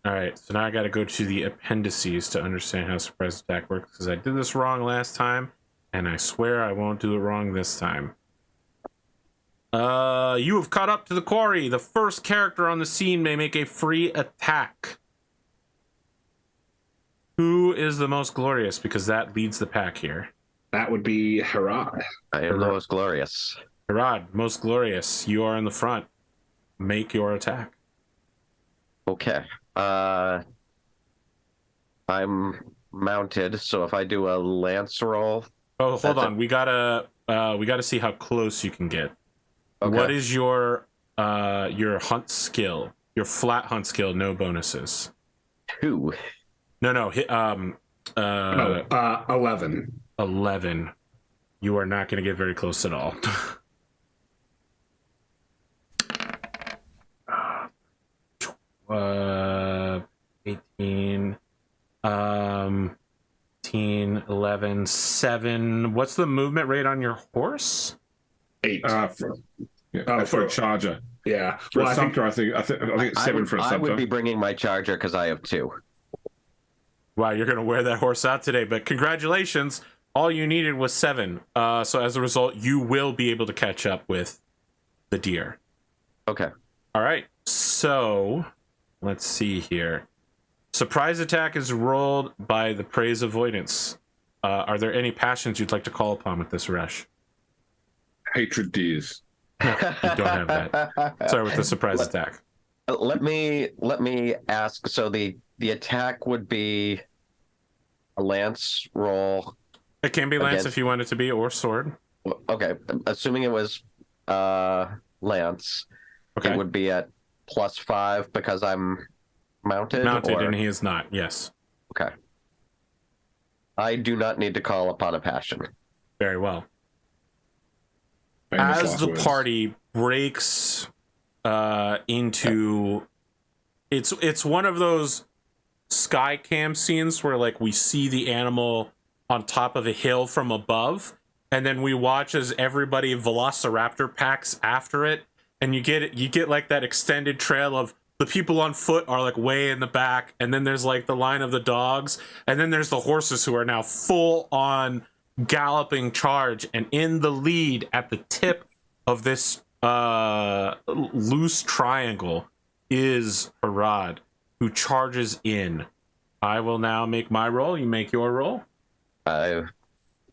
All right, so now I got to go to the appendices to understand how surprise attack works because I did this wrong last time. and I swear I won't do it wrong this time. You have caught up to the quarry. The first character on the scene may make a free attack. Who is the most glorious? Because that leads the pack here. That would be Herawd. I am the most glorious. Herawd, most glorious. You are in the front. Make your attack. Okay. I'm mounted, so if I do a lance roll. Oh, hold on. We gotta see how close you can get. Okay. What is your hunt skill? Your flat hunt skill, no bonuses. 2. No. 11. 11. You are not going to get very close at all. 18, 11, 7. What's the movement rate on your horse? 8. For a charger. Yeah. For a sumpter, I think it's 7 for a sumpter. I would be bringing my charger because I have 2. Wow, you're going to wear that horse out today, but congratulations. All you needed was 7. So as a result, you will be able to catch up with the deer. Okay. All right. So let's see here. Surprise attack is rolled by the praise avoidance. Are there any passions you'd like to call upon with this rush? Hatred deers. No, you don't have that. Sorry, with the surprise attack. Let me ask. So the attack would be a lance roll. It can be lance if you want it to be, or sword. Okay, assuming it was lance, Okay. it would be at +5 because I'm mounted. And he is not. Yes. Okay. I do not need to call upon a passion. Very well. Famous As last the words. party breaks into, it's one of those sky cam scenes where like we see the animal on top of a hill from above, and then we watch as everybody velociraptor packs after it, and you get like that extended trail of the people on foot are like way in the back, and then there's like the line of the dogs, and then there's the horses who are now full on galloping charge, and in the lead at the tip of this loose triangle is Herawd, who charges in. I will now make my roll. You make your roll. I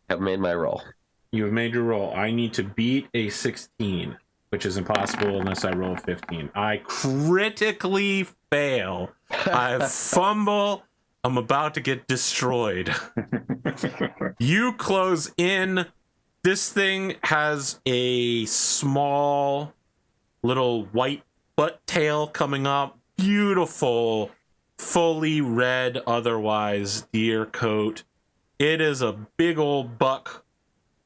have made my roll. You have made your roll. I need to beat a 16, which is impossible unless I roll a 15. I critically fail. I fumble. I'm about to get destroyed. You close in. This thing has a small little white butt tail coming up. Beautiful, fully red, otherwise deer coat. It is a big old buck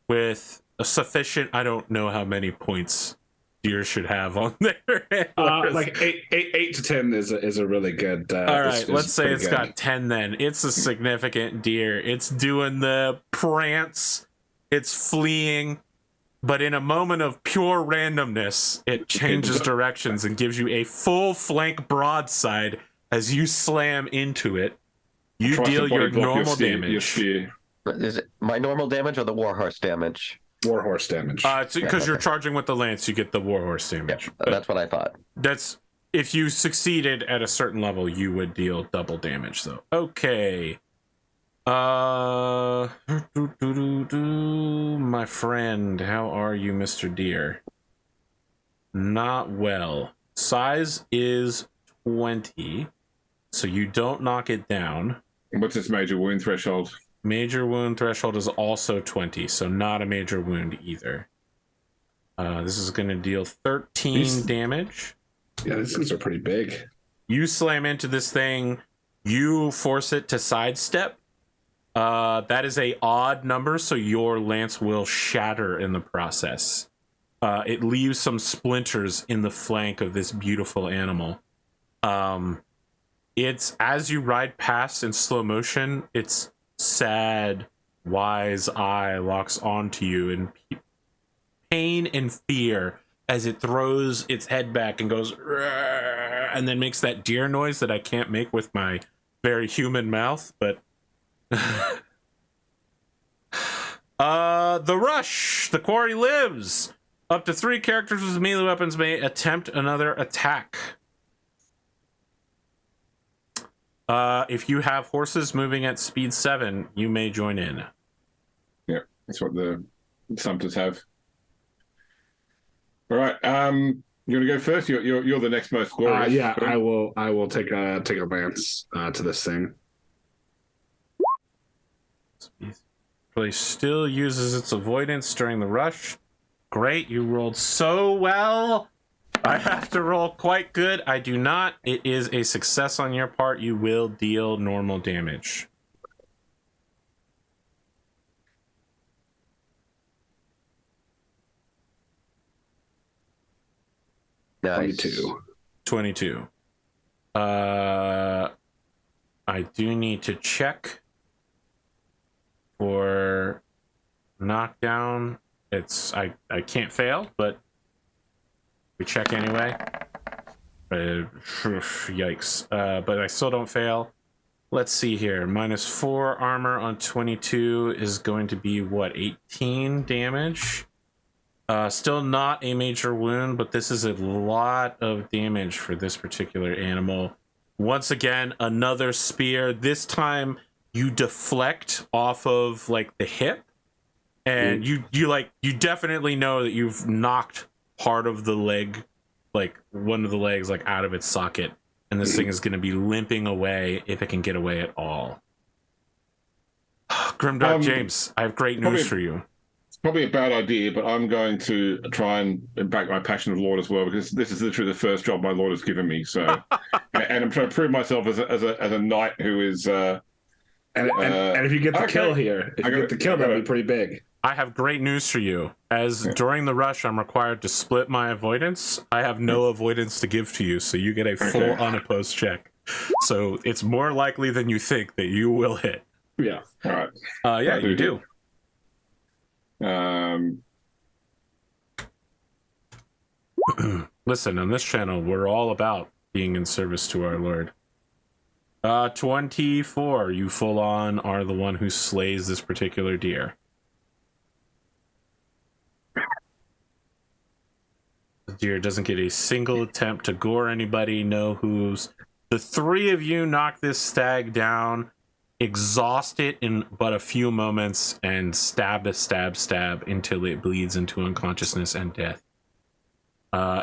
with a sufficient, I don't know how many points deer should have on their antlers. Like 8 to 10 is a really good. All right, let's say it's good. got 10 then. It's a significant deer. It's doing the prance. It's fleeing. But in a moment of pure randomness, it changes directions and gives you a full flank broadside as you slam into it. You Try to deal body your block normal your damage. spear. Is it my normal damage or the warhorse damage? Warhorse damage. It's because you're charging with the lance, you get the warhorse damage. Yeah, that's what I thought. That's if you succeeded at a certain level, you would deal double damage, though. Okay. My friend, how are you, Mr. Deer? Not well. Size is 20, so you don't knock it down. What's its major wound threshold? Major wound threshold is also 20, so not a major wound either. This is going to deal 13 damage. Yeah, these things are pretty big. You slam into this thing. You force it to sidestep. That is a odd number, so your lance will shatter in the process. It leaves some splinters in the flank of this beautiful animal. It's as you ride past in slow motion, its sad, wise eye locks onto you in pain and fear as it throws its head back and goes, "Rrr," and then makes that deer noise that I can't make with my very human mouth, but The rush. The quarry lives. Up to 3 characters with melee weapons may attempt another attack. If you have horses moving at speed 7, you may join in. Yeah, that's what the Sumters have. All right. You want to go first? You're the next most glorious. Yeah, I will take a lance to this thing. Really still uses its avoidance during the rush. Great, you rolled so well. I have to roll quite good. I do not. It is a success on your part. You will deal normal damage. Nice. 22. I do need to check for knockdown. I can't fail, but we check anyway. Yikes. But I still don't fail. Let's see here. -4 armor on 22 is going to be what, 18 damage? Still not a major wound, but this is a lot of damage for this particular animal. Once again, another spear. This time you deflect off of like the hip, and you definitely know that you've knocked part of the leg, like one of the legs, like out of its socket, and this thing is going to be limping away if it can get away at all. GrimDarkJames, I have great news for you. It's probably a bad idea, but I'm going to try and back my passion of Lord as well, because this is literally the first job my Lord has given me. So, and I'm trying to prove myself as a knight who is. And if you get the kill here, that'd be pretty big. I have great news for you. As during the rush, I'm required to split my avoidance. I have no avoidance to give to you, so you get a full unopposed check. So it's more likely than you think that you will hit. Yeah. All right. Yeah, you do. Listen, on this channel, we're all about being in service to our Lord. 24. You full on are the one who slays this particular deer. The deer doesn't get a single attempt to gore anybody. No hooves. The 3 of you knock this stag down, exhaust it in but a few moments, and stab until it bleeds into unconsciousness and death.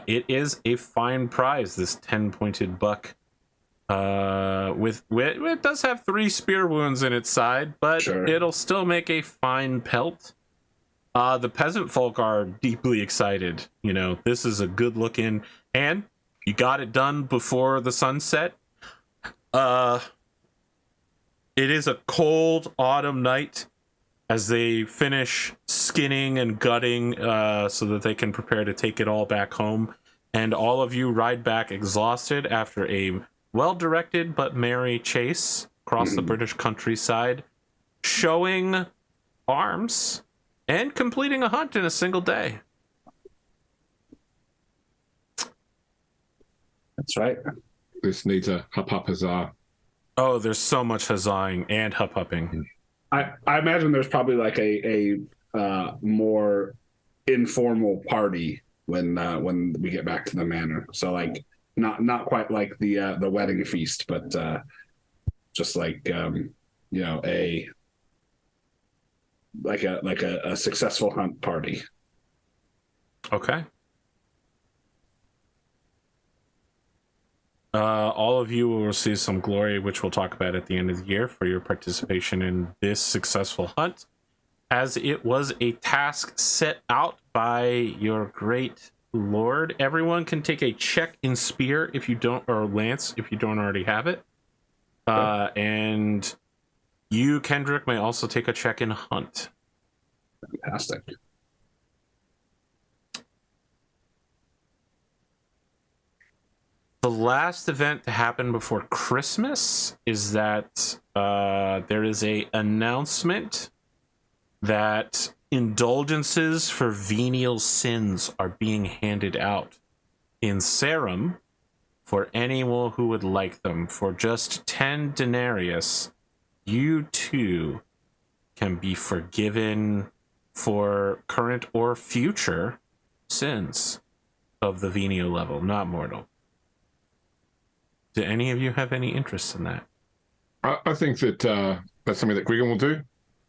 It is a fine prize, this 10-pointed buck. It does have 3 spear wounds in its side, but it'll still make a fine pelt. The peasant folk are deeply excited. You know, this is a good looking, and you got it done before the sunset. It is a cold autumn night as they finish skinning and gutting so that they can prepare to take it all back home. And all of you ride back exhausted after a well-directed but merry chase across the British countryside, showing arms and completing a hunt in a single day. That's right. This needs a hup huzzah. Oh, there's so much huzzahing and hup-hupping. I imagine there's probably like a more informal party when we get back to the manor. So like not quite like the wedding feast, but just like a successful hunt party. Okay. All of you will receive some glory, which we'll talk about at the end of the year, for your participation in this successful hunt, as it was a task set out by your great lord. Everyone can take a check in spear if you don't, or lance if you don't already have it. And you, Kendric, may also take a check in hunt. Fantastic. The last event to happen before Christmas is that there is a announcement that indulgences for venial sins are being handed out in Sarum for anyone who would like them. For just 10 denarius, you too can be forgiven for current or future sins of the venial level, not mortal. Do any of you have any interest in that? I think that that's something that Gwgan will do.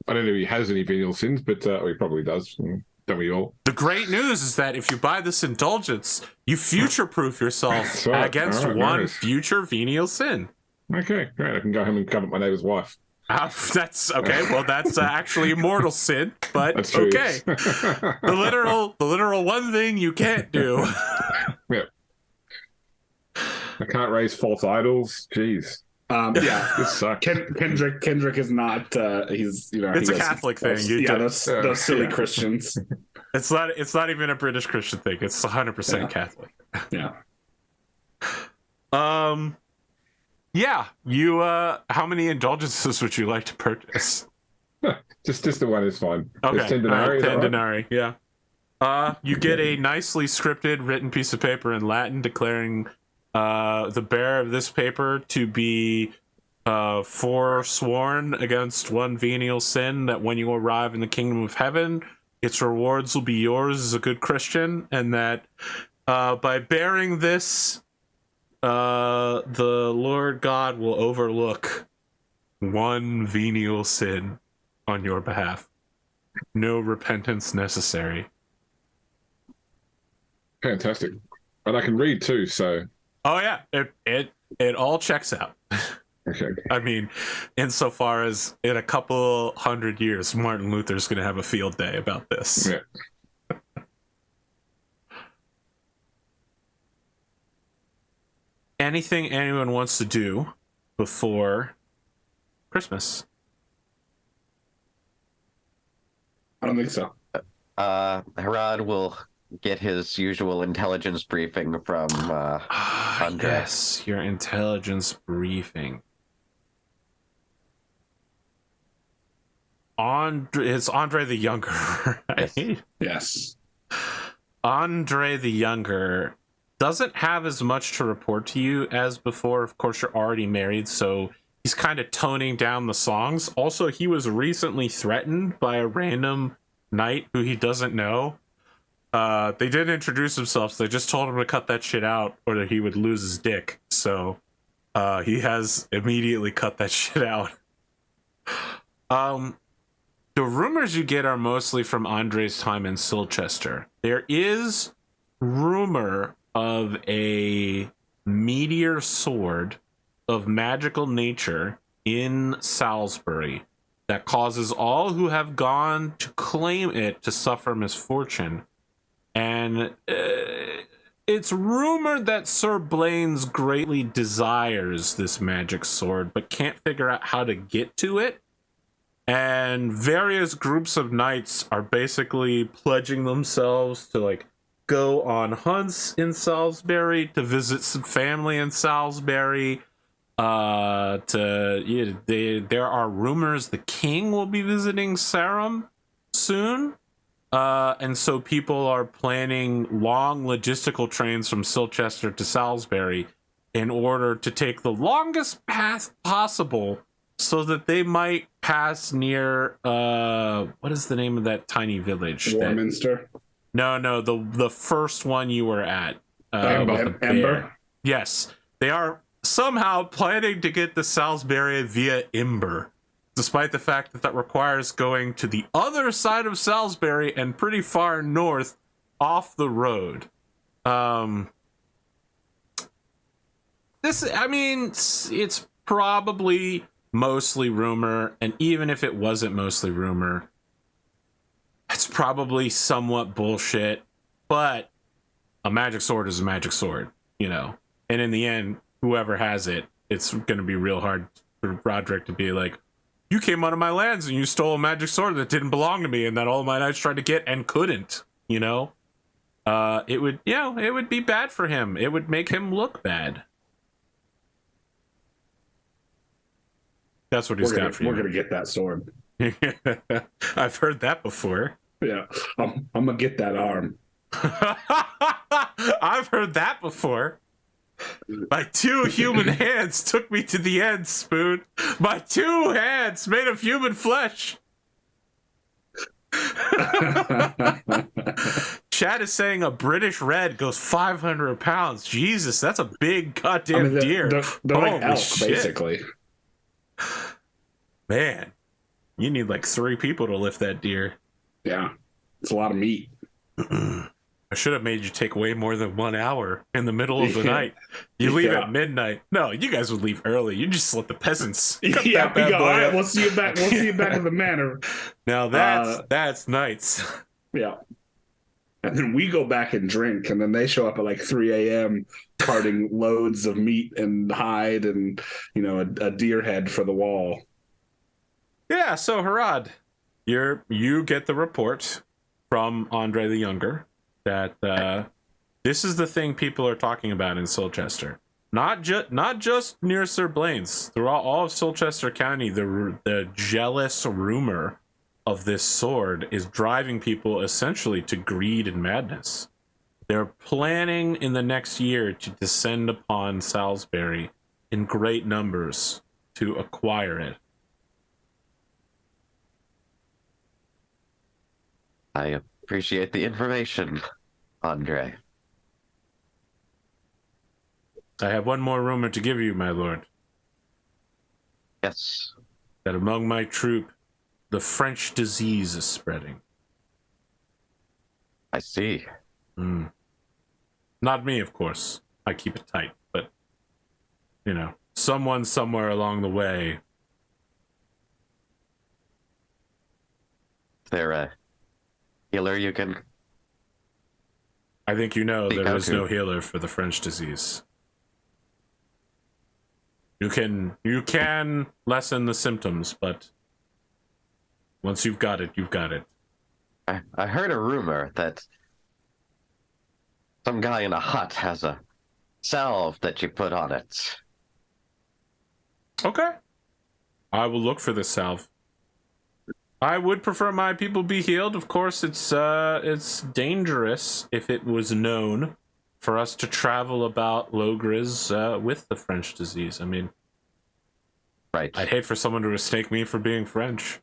I don't know if he has any venial sins, but he probably does. Don't we all? The great news is that if you buy this indulgence, you future-proof yourself Right. against Right, one nice. future venial sin. Okay, great. I can go home and cover my neighbor's wife. That's okay. Well, that's actually a mortal sin, but That's true. okay. The literal one thing you can't do. Yeah. I can't raise false idols. Jeez. Yeah. This sucks. Kendric is not. He's It's he a goes- Catholic thing. those- You yeah, do- those silly yeah. Christians. It's not even a British Christian thing. It's 100% Yeah. Catholic. Yeah. Yeah. You how many indulgences would you like to purchase? Just the one is fine. Okay. It's 10 all denarii, right, is that 10 right? denarii, yeah. You get a nicely scripted written piece of paper in Latin declaring the bearer of this paper to be forsworn against one venial sin, that when you arrive in the kingdom of heaven, its rewards will be yours as a good Christian, and that by bearing this, the Lord God will overlook one venial sin on your behalf. No repentance necessary. Fantastic. And I can read too, so Oh yeah, it all checks out. okay. I mean, insofar as in a couple hundred years, Martin Luther's going to have a field day about this. Yeah. Anything anyone wants to do before Christmas? I don't think so. Herawd will get his usual intelligence briefing from Andre. Yes, your intelligence briefing. It's Andre the Younger, right? Yes. Andre the Younger doesn't have as much to report to you as before. Of course, you're already married, so he's kind of toning down the songs. Also, he was recently threatened by a random knight who he doesn't know. They didn't introduce themselves. They just told him to cut that shit out or that he would lose his dick. So he has immediately cut that shit out. The rumors you get are mostly from Andre's time in Silchester. There is rumor of a meteor sword of magical nature in Salisbury that causes all who have gone to claim it to suffer misfortune. And it's rumored that Sir Blaine's greatly desires this magic sword, but can't figure out how to get to it. And various groups of knights are basically pledging themselves to like go on hunts in Salisbury, to visit some family in Salisbury. There are rumors the king will be visiting Sarum soon. And so people are planning long logistical trains from Silchester to Salisbury in order to take the longest path possible so that they might pass near, what is the name of that tiny village? Warminster. No, the first one you were at. with the bear. Ember. Yes, they are somehow planning to get to Salisbury via Imber, despite the fact that that requires going to the other side of Salisbury and pretty far north off the road. It's probably mostly rumor, and even if it wasn't mostly rumor, it's probably somewhat bullshit, but a magic sword is a magic sword, you know? And in the end, whoever has it, it's going to be real hard for Roderick to be like, you came out of my lands and you stole a magic sword that didn't belong to me and that all my knights tried to get and couldn't, you know? It would be bad for him. It would make him look bad. That's what he's got for you. We're going to get that sword. I've heard that before. Yeah. I'm going to get that arm. I've heard that before. My 2 human hands took me to the end, Spoon. My 2 hands made of human flesh. Chad is saying a British red goes 500 pounds. Jesus, that's a big goddamn deer. They're like Holy elk, shit. basically. Man, you need like 3 people to lift that deer. Yeah, it's a lot of meat. I should have made you take way more than 1 hour in the middle of the Yeah. night. You leave Yeah. at midnight. No, you guys would leave early. You just let the peasants. cut Yeah, that we bad go. boy All right, up. we'll see you back. We'll see you back in the manor. Now that's nights. Yeah. And then we go back and drink, and then they show up at like 3 a.m. carting loads of meat and hide and, a deer head for the wall. Yeah, so Herawd, you get the report from Andre the Younger that this is the thing people are talking about in Silchester. Not just near Sir Blaine's. Throughout all of Silchester County, the jealous rumor of this sword is driving people essentially to greed and madness. They're planning in the next year to descend upon Salisbury in great numbers to acquire it. I appreciate the information, Andre. I have one more rumor to give you, my lord. Yes. That among my troop, the French disease is spreading. I see. Not me, of course. I keep it tight, but, someone somewhere along the way. Is there a healer you can... I think you know Speak there out is to. no healer for the French disease. You can lessen the symptoms, but once you've got it, you've got it. I heard a rumor that some guy in a hut has a salve that you put on it. Okay. I will look for this salve. I would prefer my people be healed. Of course, it's dangerous if it was known for us to travel about Logres with the French disease. I mean, Right. I'd hate for someone to mistake me for being French.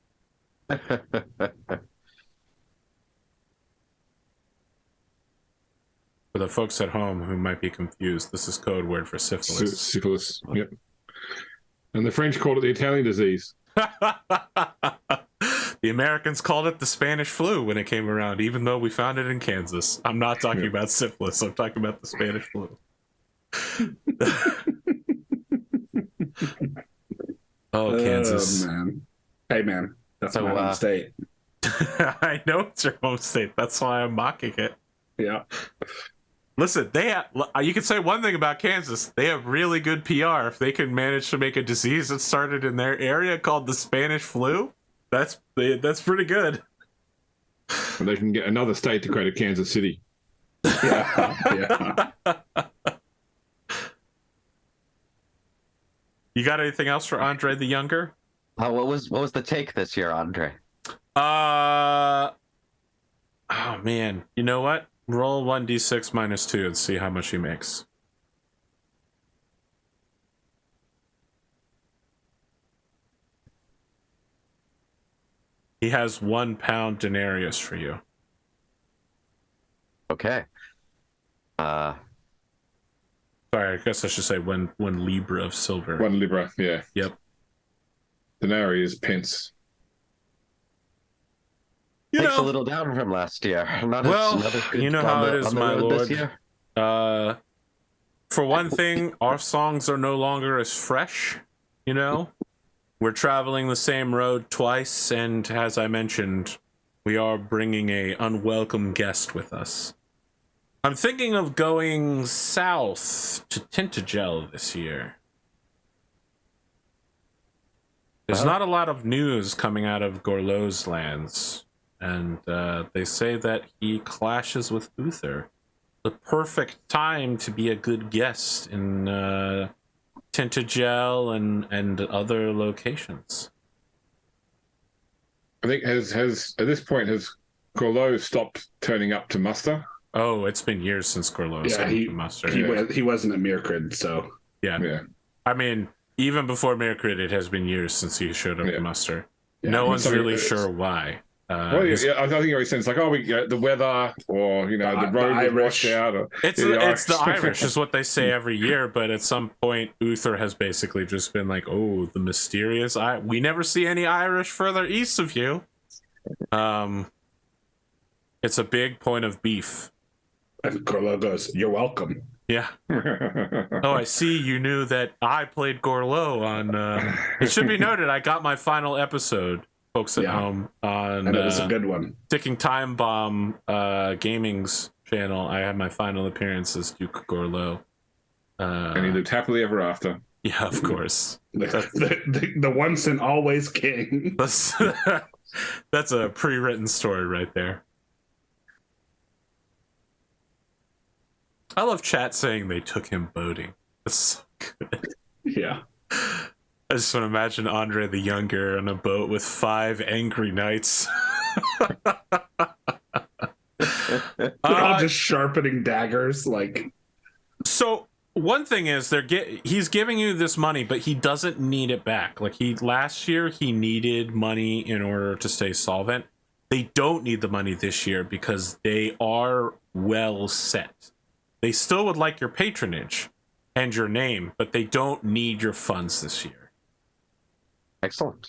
For the folks at home who might be confused, this is code word for syphilis. Syphilis. Yep. And the French called it the Italian disease. The Americans called it the Spanish flu when it came around, even though we found it in Kansas. I'm not talking about syphilis. I'm talking about the Spanish flu. Oh, Kansas. Oh, man. Hey, man. That's So, my home state. I know it's your home state. That's why I'm mocking it. Yeah. Listen, you can say one thing about Kansas. They have really good PR. If they can manage to make a disease that started in their area called the Spanish flu, that's pretty good. And they can get another state to create a Kansas City. Yeah. You got anything else for Andre the Younger? What was the take this year, Andre? Oh man, you know what? Roll 1d6 minus 2 and see how much he makes. He has 1 pound denarius for you. Okay. Sorry, I guess I should say one libra of silver. 1 libra, yeah. Yep. Denarii is pence. Takes a little down from last year. Not as good you know on how the- it is, on the my road lord. this year. For one thing, our songs are no longer as fresh, We're traveling the same road twice, and as I mentioned, we are bringing a unwelcome guest with us. I'm thinking of going south to Tintagel this year. There's not a lot of news coming out of Gorlot's lands, and they say that he clashes with Uther. The perfect time to be a good guest in Tintagel and other locations. I think has at this point has Gorlo stopped turning up to muster? Oh, it's been years since Gorlot's Yeah, come to muster. he wasn't at Mirkrid, so Yeah. I mean, even before Mirkrid, it has been years since he showed up to muster. Yeah, No I mean, one's something- really sure why. Well, I think it makes sense. Like, the weather, or the road was washed out. Or, it's the Irish is what they say every year. But at some point, Uther has basically just been like, "Oh, the mysterious we never see any Irish further east of you." It's a big point of beef. And Gorlo goes, "You're welcome." Yeah. Oh, I see. You knew that I played Gorlo on. It should be noted, I got my final episode. Folks at home on and it was a good one. Ticking Time Bomb Gaming's channel. I had my final appearance as Duke Gorlo. And he lived happily ever after. Yeah, of course. The once and always king. That's a pre-written story right there. I love chat saying they took him boating. That's so good. Yeah. I just want to imagine Andre the Younger on a boat with 5 angry knights. They're all just sharpening daggers, like. So one thing is he's giving you this money, but he doesn't need it back. Like last year he needed money in order to stay solvent. They don't need the money this year because they are well set. They still would like your patronage and your name, but they don't need your funds this year. Excellent.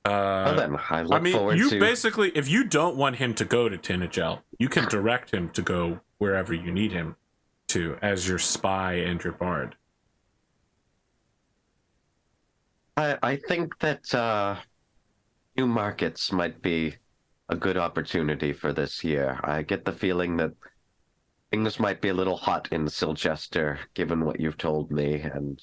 Well then, I look forward you to... basically, if you don't want him to go to Tinagel, you can direct him to go wherever you need him to as your spy and your bard. I think that new markets might be a good opportunity for this year. I get the feeling that things might be a little hot in Silchester, given what you've told me, and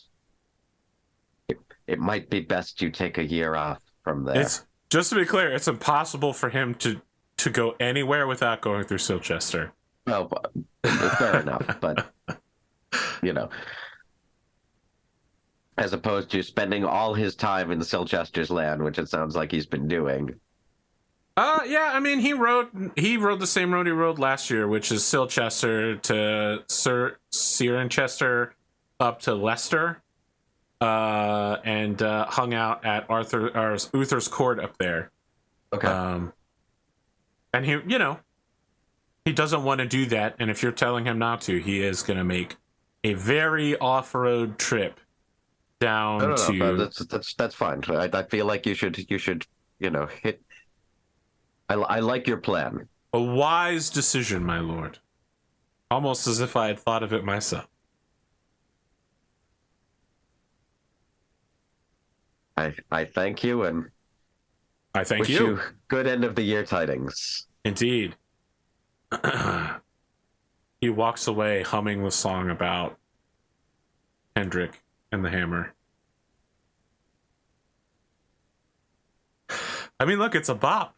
it might be best you take a year off from there. Just to be clear, it's impossible for him to go anywhere without going through Silchester. Oh, fair enough, but as opposed to spending all his time in Silchester's land, which it sounds like he's been doing. Yeah, I mean, he rode the same road he rode last year, which is Silchester to Cirencester up to Leicester. And hung out at Uther's court up there. Okay. And he doesn't want to do that. And if you're telling him not to, he is going to make a very off-road trip down to. No, that's fine. I feel like you should hit. I like your plan. A wise decision, my lord. Almost as if I had thought of it myself. I thank you, and I thank wish you good end of the year tidings. Indeed. He walks away humming the song about Kendric and the hammer. I mean, look, it's a bop.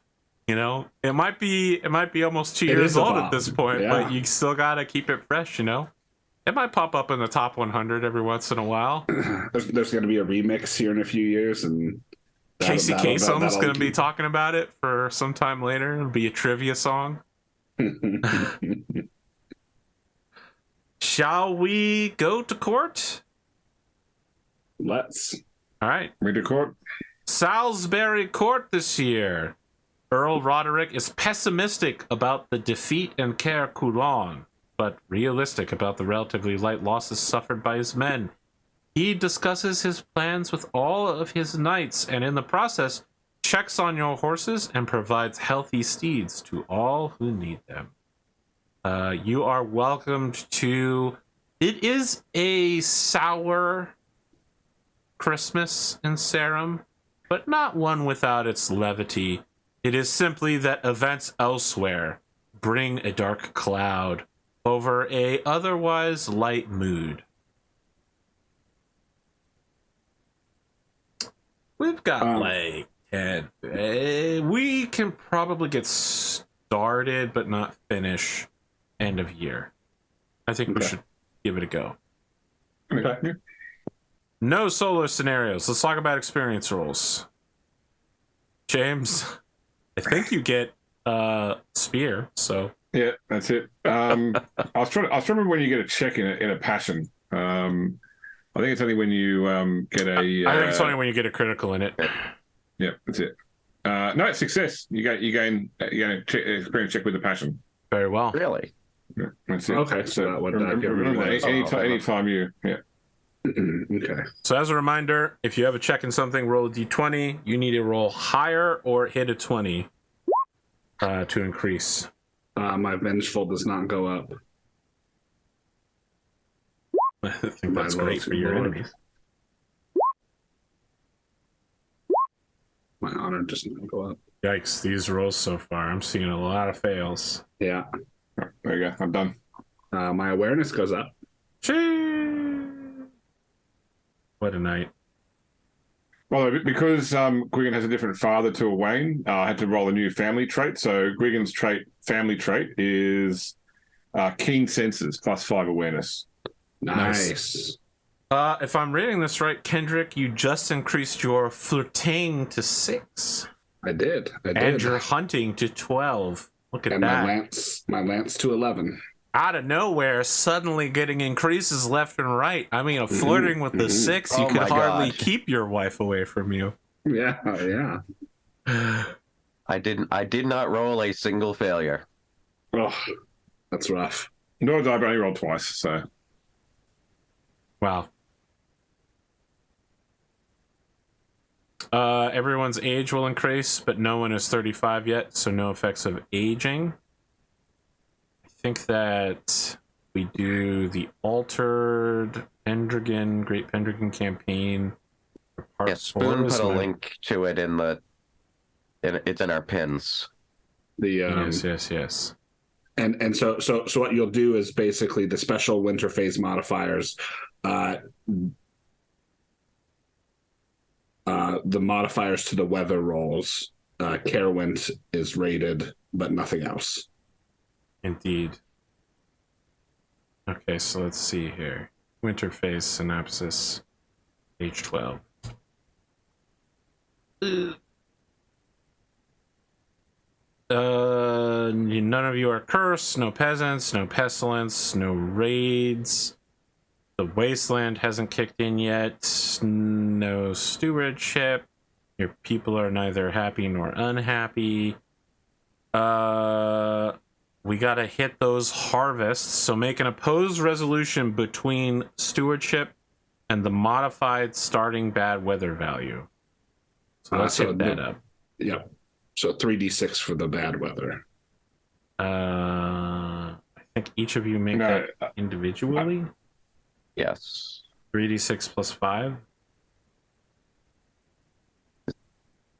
It might be almost 2 years old at this point, but you still gotta keep it fresh. It might pop up in the top 100 every once in a while. There's going to be a remix here in a few years, and Casey Kasem's going to be talking about it for some time later. It'll be a trivia song. Shall we go to court? Let's. All right. We to court. Salisbury Court this year. Earl Roderick is pessimistic about the defeat in Caer Coulon, but realistic about the relatively light losses suffered by his men. He discusses his plans with all of his knights, and in the process, checks on your horses and provides healthy steeds to all who need them. You are welcomed to... It is a sour Christmas in Sarum, but not one without its levity. It is simply that events elsewhere bring a dark cloud over a otherwise light mood. We've got we can probably get started but not finish end of year. I think we should give it a go. Okay. No solo scenarios. Let's talk about experience rolls. James, I think you get spear, so yeah, that's it. I was trying to remember when you get a check in a passion. I think it's only when you get a. I think it's only when you get a critical in it. Yeah, that's it. No, it's success. You gain experience check with the passion. Very well. Really? Yeah, that's it. Okay, so that would give me remember one that as well. anytime you Okay. So as a reminder, if you have a check in something, roll a d20. You need to roll higher or hit a 20 to increase. My vengeful does not go up. I think that's great for your enemies. My honor does not go up. Yikes, these rolls so far. I'm seeing a lot of fails. Yeah. there you go. I'm done. My awareness goes up. Chee! What a night. Well, because Gwgan has a different father to Wayne, I had to roll a new family trait. So Gwgan's family trait is keen senses plus 5 awareness. Nice. If I'm reading this right, Kendric, you just increased your flirting to 6. I did. And your hunting to 12. Look at and that. My lance to 11. Out of nowhere, suddenly getting increases left and right. I mean, flirting with the 6, you Oh could my hardly gosh. keep your wife away from you. Yeah. I did not roll a single failure. Oh, that's rough. Nor did I, but I only rolled twice. So Wow. Everyone's age will increase, but no one is 35 yet, so no effects of aging. I think that we do the altered Great Pendragon campaign. Yeah, Spoon put a link to it it's in our pins. Yes. And so what you'll do is basically the special winter phase modifiers. The modifiers to the weather rolls. Carewind is rated, but nothing else. Indeed. Okay, so let's see here. Winter phase synopsis, age 12. None of you are cursed, no peasants, no pestilence, no raids. The wasteland hasn't kicked in yet, no stewardship. Your people are neither happy nor unhappy. We gotta hit those harvests, so make an opposed resolution between stewardship and the modified starting bad weather value. So let's hit that up. Yep. So 3d6 for the bad weather. I think each of you make that individually. Yes. 3d6 plus 5.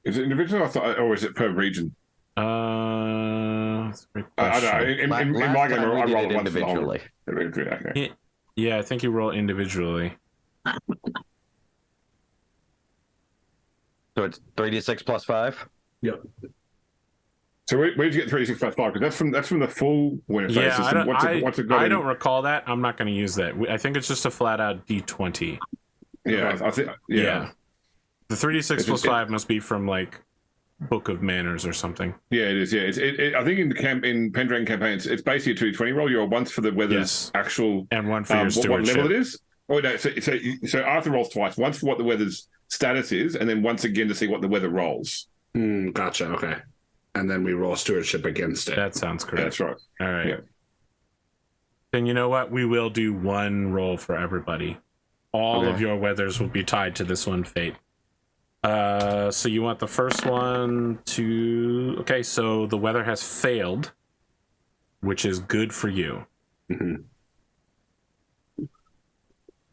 is it individual or is it per region? That's a great I question. don't know. In my game, I roll it once for the whole. individually. Okay. Yeah, I think you roll individually. So it's 3d6 plus 5? Yep. So where did you get 36 plus 5? Because that's from the full winter phase Yeah, system. I don't recall that. I'm not going to use that. I think it's just a flat out D20. Yeah, I think. Yeah. The 3d6 plus 5 must be from like Book of Manners or something. Yeah, it is. Yeah, I think in Pendragon campaign, it's basically a 2d20 roll. You roll once for the weather's actual and one for your what stewardship. level it is. Oh no, so Arthur rolls twice. Once for what the weather's status is, and then once again to see what the weather rolls. Gotcha. Okay. And then we roll stewardship against it. That sounds correct. That's right. All right. Yeah. Then you know what? We will do one roll for everybody. All of your weathers will be tied to this one fate. So you want the first one to... Okay, so the weather has failed, which is good for you. Mm-hmm.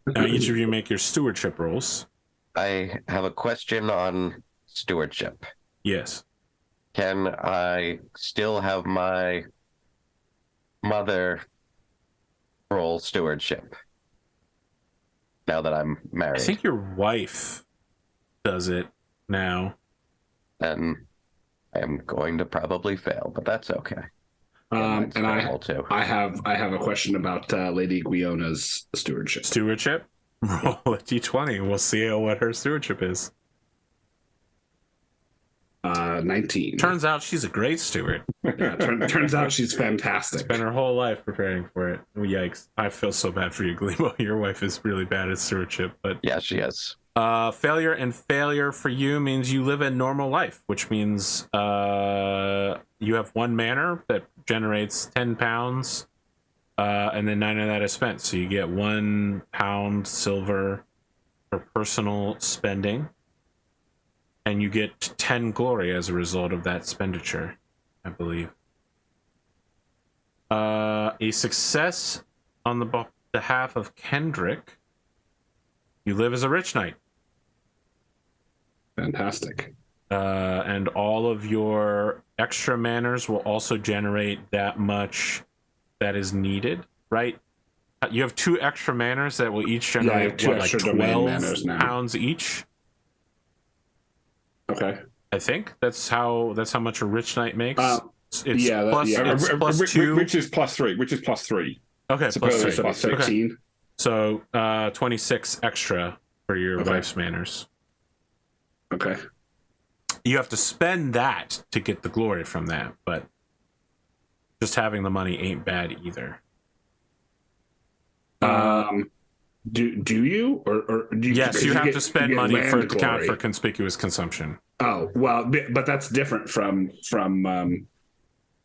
Now each of you make your stewardship rolls. I have a question on stewardship. Yes. Can I still have my mother roll stewardship now that I'm married? I think your wife does it now. Then I am going to probably fail, but that's okay. And fail too. I have a question about Lady Guiona's stewardship. Stewardship? Roll a d20. We'll see what her stewardship is. 19. Turns out she's a great steward. Yeah, turns out she's fantastic. Spent her whole life preparing for it. Oh, yikes. I feel so bad for you, Glimo. Your wife is really bad at stewardship, but Yeah, she is. Failure, and failure for you means you live a normal life, which means you have one manor that generates 10 pounds, and then 9 of that is spent. So you get 1 pound silver for personal spending, and you get 10 glory as a result of that expenditure, I believe. A success on the behalf of Kendric. You live as a rich knight. Fantastic. And all of your extra manors will also generate that much that is needed, right? You have 2 extra manors that will each generate 12 pounds each. Okay. I think that's how much a rich knight makes. It's plus 2. Which is plus 3. Which is plus 3. Okay, plus 3. Plus 15. Okay. So 26 extra for your wife's manors. Okay. You have to spend that to get the glory from that, but just having the money ain't bad either. Do you or do you? Yes, you have to spend money for it to count for conspicuous consumption. Oh well, but that's different from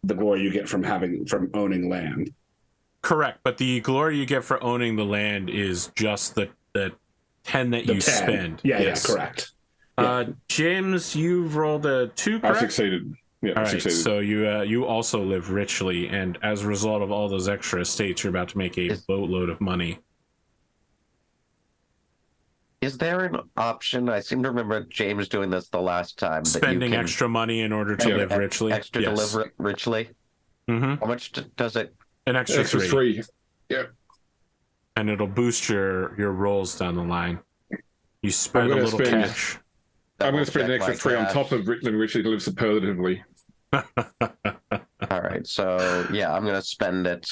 the glory you get from owning land. Correct, but the glory you get for owning the land is just the 10 that you spend. Yeah, yes. Correct. James, you've rolled a 2, correct? I succeeded. Yeah, all right, succeeded. so you also live richly, and as a result of all those extra estates, you're about to make a boatload of money. Is there an option? I seem to remember James doing this the last time. Spending extra money in order to live richly. Extra to live richly? Mm-hmm. How much does it? An extra 3. Yeah. And it'll boost your rolls down the line. You spend a little cash. I'm going to spend an extra 3 on top of living richly to live superlatively. All right, so yeah, I'm going to spend it.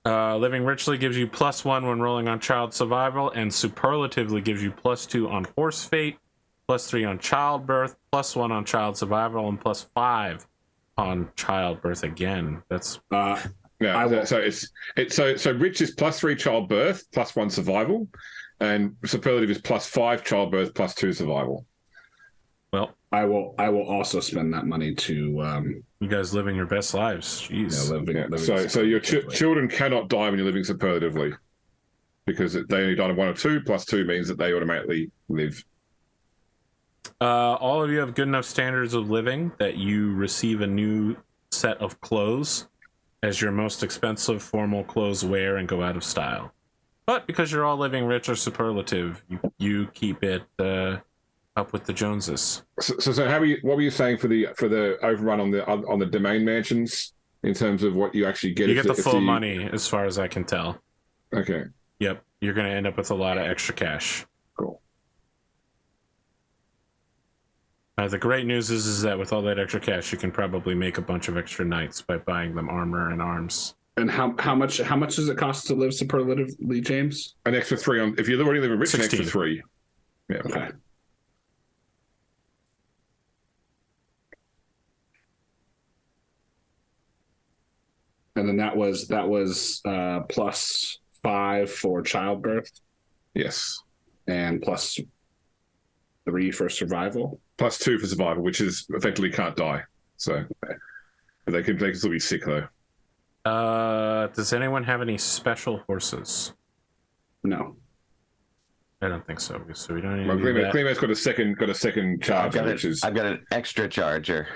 Living richly gives you +1 when rolling on child survival, and superlatively gives you +2 on horse fate, +3 on childbirth, +1 on child survival, and +5 on childbirth again. That's so rich is +3 childbirth, +1 survival, and superlative is +5 childbirth, +2 survival. Well, I will also spend that money to you guys living your best lives. Jeez. Living so your children cannot die when you're living superlatively, because they only die on 1 or 2. +2 means that they automatically live. All of you have good enough standards of living that you receive a new set of clothes as your most expensive formal clothes wear and go out of style. But because you're all living rich or superlative, you keep it up with the Joneses. So what were you saying for the overrun on the domain mansions in terms of what you actually get? You get the full money, as far as I can tell. Okay. Yep, you're going to end up with a lot of extra cash. Cool. The great news is that with all that extra cash, you can probably make a bunch of extra knights by buying them armor and arms. And how much does it cost to live superlatively, James? An extra 3 on if you already live in rich, 16. An extra 3. Yeah. Okay. And then that was +5 for childbirth. Yes. And +3 for survival. +2 for survival, which is effectively can't die. So, but they can still be sick though. Does anyone have any special horses? No. I don't think so. So we don't need Glimo's got a second charger, I've got an extra charger.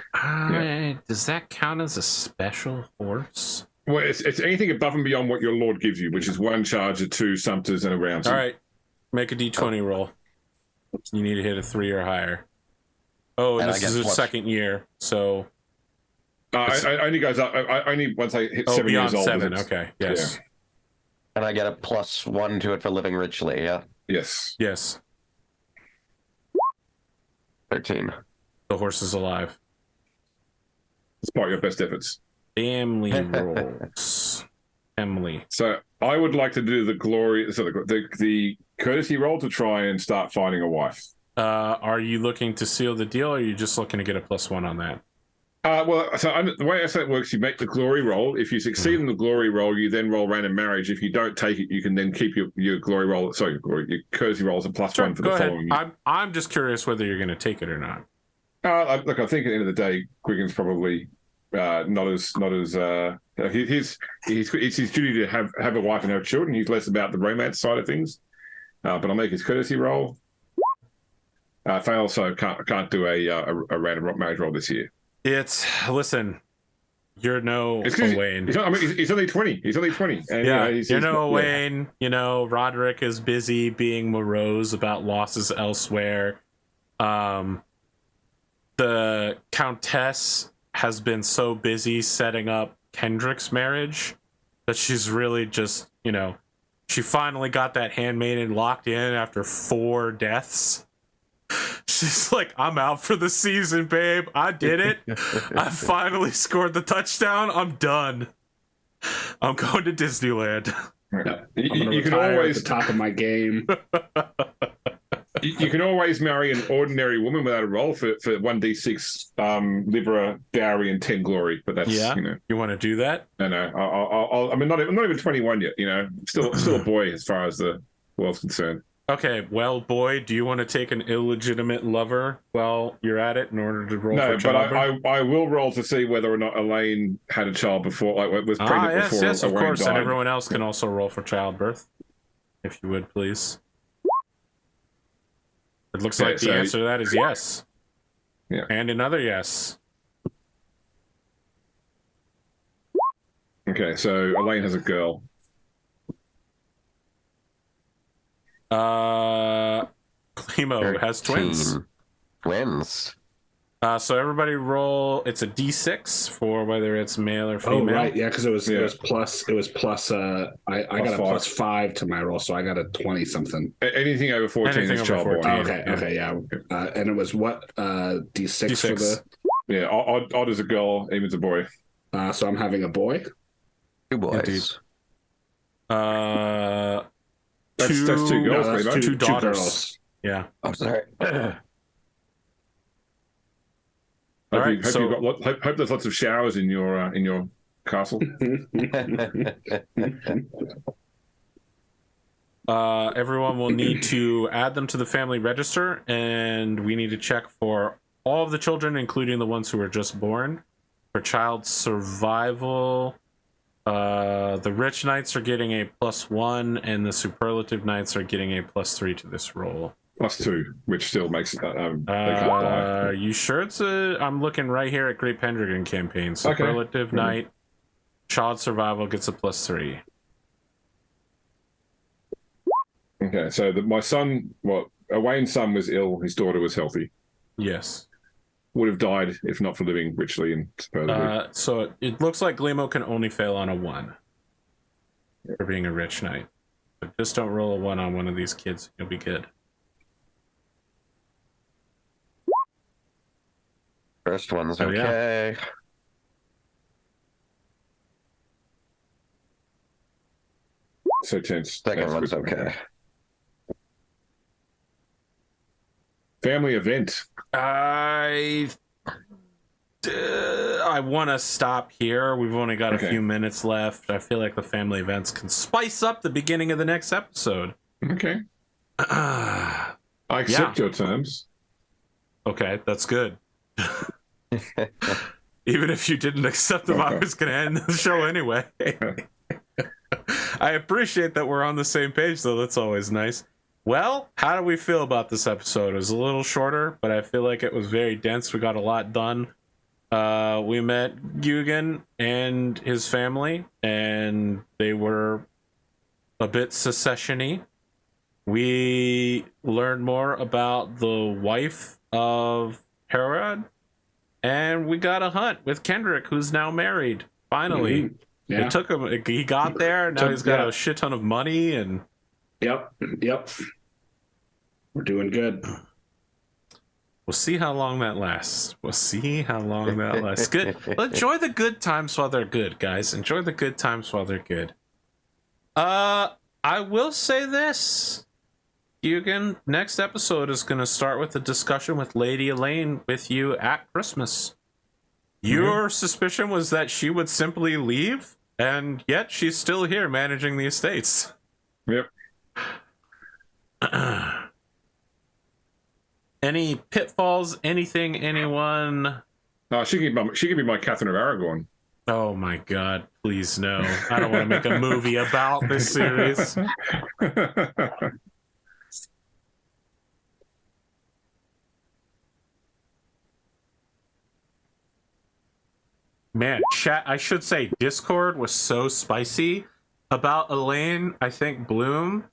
Does that count as a special horse? Well, it's anything above and beyond what your lord gives you, which is 1 charger, 2 sumpters, and a round. All right, make a d20 roll. You need to hit a 3 or higher. Oh, and this is his second year, so I only goes up. I only once I hit 7 years old. 7. Okay, yes. Yeah. And I get a +1 to it for living richly. Yeah. Yes. Yes. 13. The horse is alive. Despite your best efforts. Family rolls. Family. So I would like to do the courtesy roll to try and start finding a wife. Are you looking to seal the deal, or are you just looking to get a +1 on that? The way I say it works, you make the glory roll. If you succeed in the glory roll, you then roll random marriage. If you don't take it, you can then keep your glory roll. Sorry, your courtesy rolls a +1 for the following. I'm just curious whether you're going to take it or not. Look, I think at the end of the day, Gwgan's probably not as it's his duty to have a wife and have children. He's less about the romance side of things. But I'll make his courtesy roll. Fail, so can't do a random marriage roll this year. Listen, you're no Owain. He's only 20. He's only 20. And, yeah, you're no Owain. You know, Roderick is busy being morose about losses elsewhere. The Countess has been so busy setting up Kendric's marriage that she's really just, she finally got that handmaiden locked in after 4 deaths. She's like, I'm out for the season, babe. I did it. I finally scored the touchdown. I'm done. I'm going to Disneyland. Yeah. You can always at the top of my game. You can always marry an ordinary woman without a roll for 1d6 Libra dowry and 10 glory. But that's You want to do that? No. I'm not even 21 yet. Still a boy as far as the world's concerned. Okay, well, boy, do you want to take an illegitimate lover while you're at it in order to roll for childbirth? No, but I will roll to see whether or not Elaine had a child before, was pregnant before. Yes, of course, died. And everyone else can also roll for childbirth, if you would, please. It looks like the answer to that is yes. Yeah. And another yes. Okay, so Elaine has a girl. Glimo has twins. Twins. So everybody roll. It's a D6 for whether it's male or female. Oh right, yeah, because it was plus. I got a +5 to my roll, so I got a 20 something. Anything over 14 is childborn. Okay, yeah. And it was what D6 for the. Yeah, odd is a girl, even's a boy. So I'm having a boy. 2 boys. Indeed. That's 2 girls. No, that's 2 daughters. Girls. Yeah. Oh, sorry. All right. Hope there's lots of showers in your castle. Everyone will need to add them to the family register, and we need to check for all of the children, including the ones who were just born. For child survival, the rich knights are getting a +1, and the superlative knights are getting a +3 to this roll. +2, which still makes it. They can't buy. You sure it's I'm looking right here at Great Pendragon campaign. Superlative knight, child survival gets a +3. Okay, so my son, Owain's son was ill. His daughter was healthy. Yes. Would have died if not for living richly and supposedly. So it looks like Glimo can only fail on a 1 for being a rich knight. But just don't roll a 1 on one of these kids. You'll be good. First one's okay. Yeah. So tense. Second one's okay. Family event. I want to stop here. We've only got a few minutes left. I feel like the family events can spice up the beginning of the next episode. Okay. I accept your terms. Okay, that's good. Even if you didn't accept them, I was going to end the show anyway. I appreciate that we're on the same page, though. That's always nice. Well, how do we feel about this episode? It was a little shorter, but I feel like it was very dense. We got a lot done. We met Gwgan and his family, and they were a bit secession-y. We learned more about the wife of Herawd, and we got a hunt with Kendric, who's now married. Finally. Mm-hmm. Yeah. It took him. He got there. Now he's got a shit ton of money, and Yep. We're doing good. We'll see how long that lasts. Good. Well, enjoy the good times while they're good, guys. Enjoy the good times while they're good. I will say this. Gwgan, next episode is going to start with a discussion with Lady Elaine with you at Christmas. Your suspicion was that she would simply leave, and yet she's still here managing the estates. Yep. Any pitfalls? Anything? Anyone? She could be my Catherine of Aragon. Oh my God! Please no! I don't want to make a movie about this series. Man, chat. I should say Discord was so spicy about Elaine. I think Bloom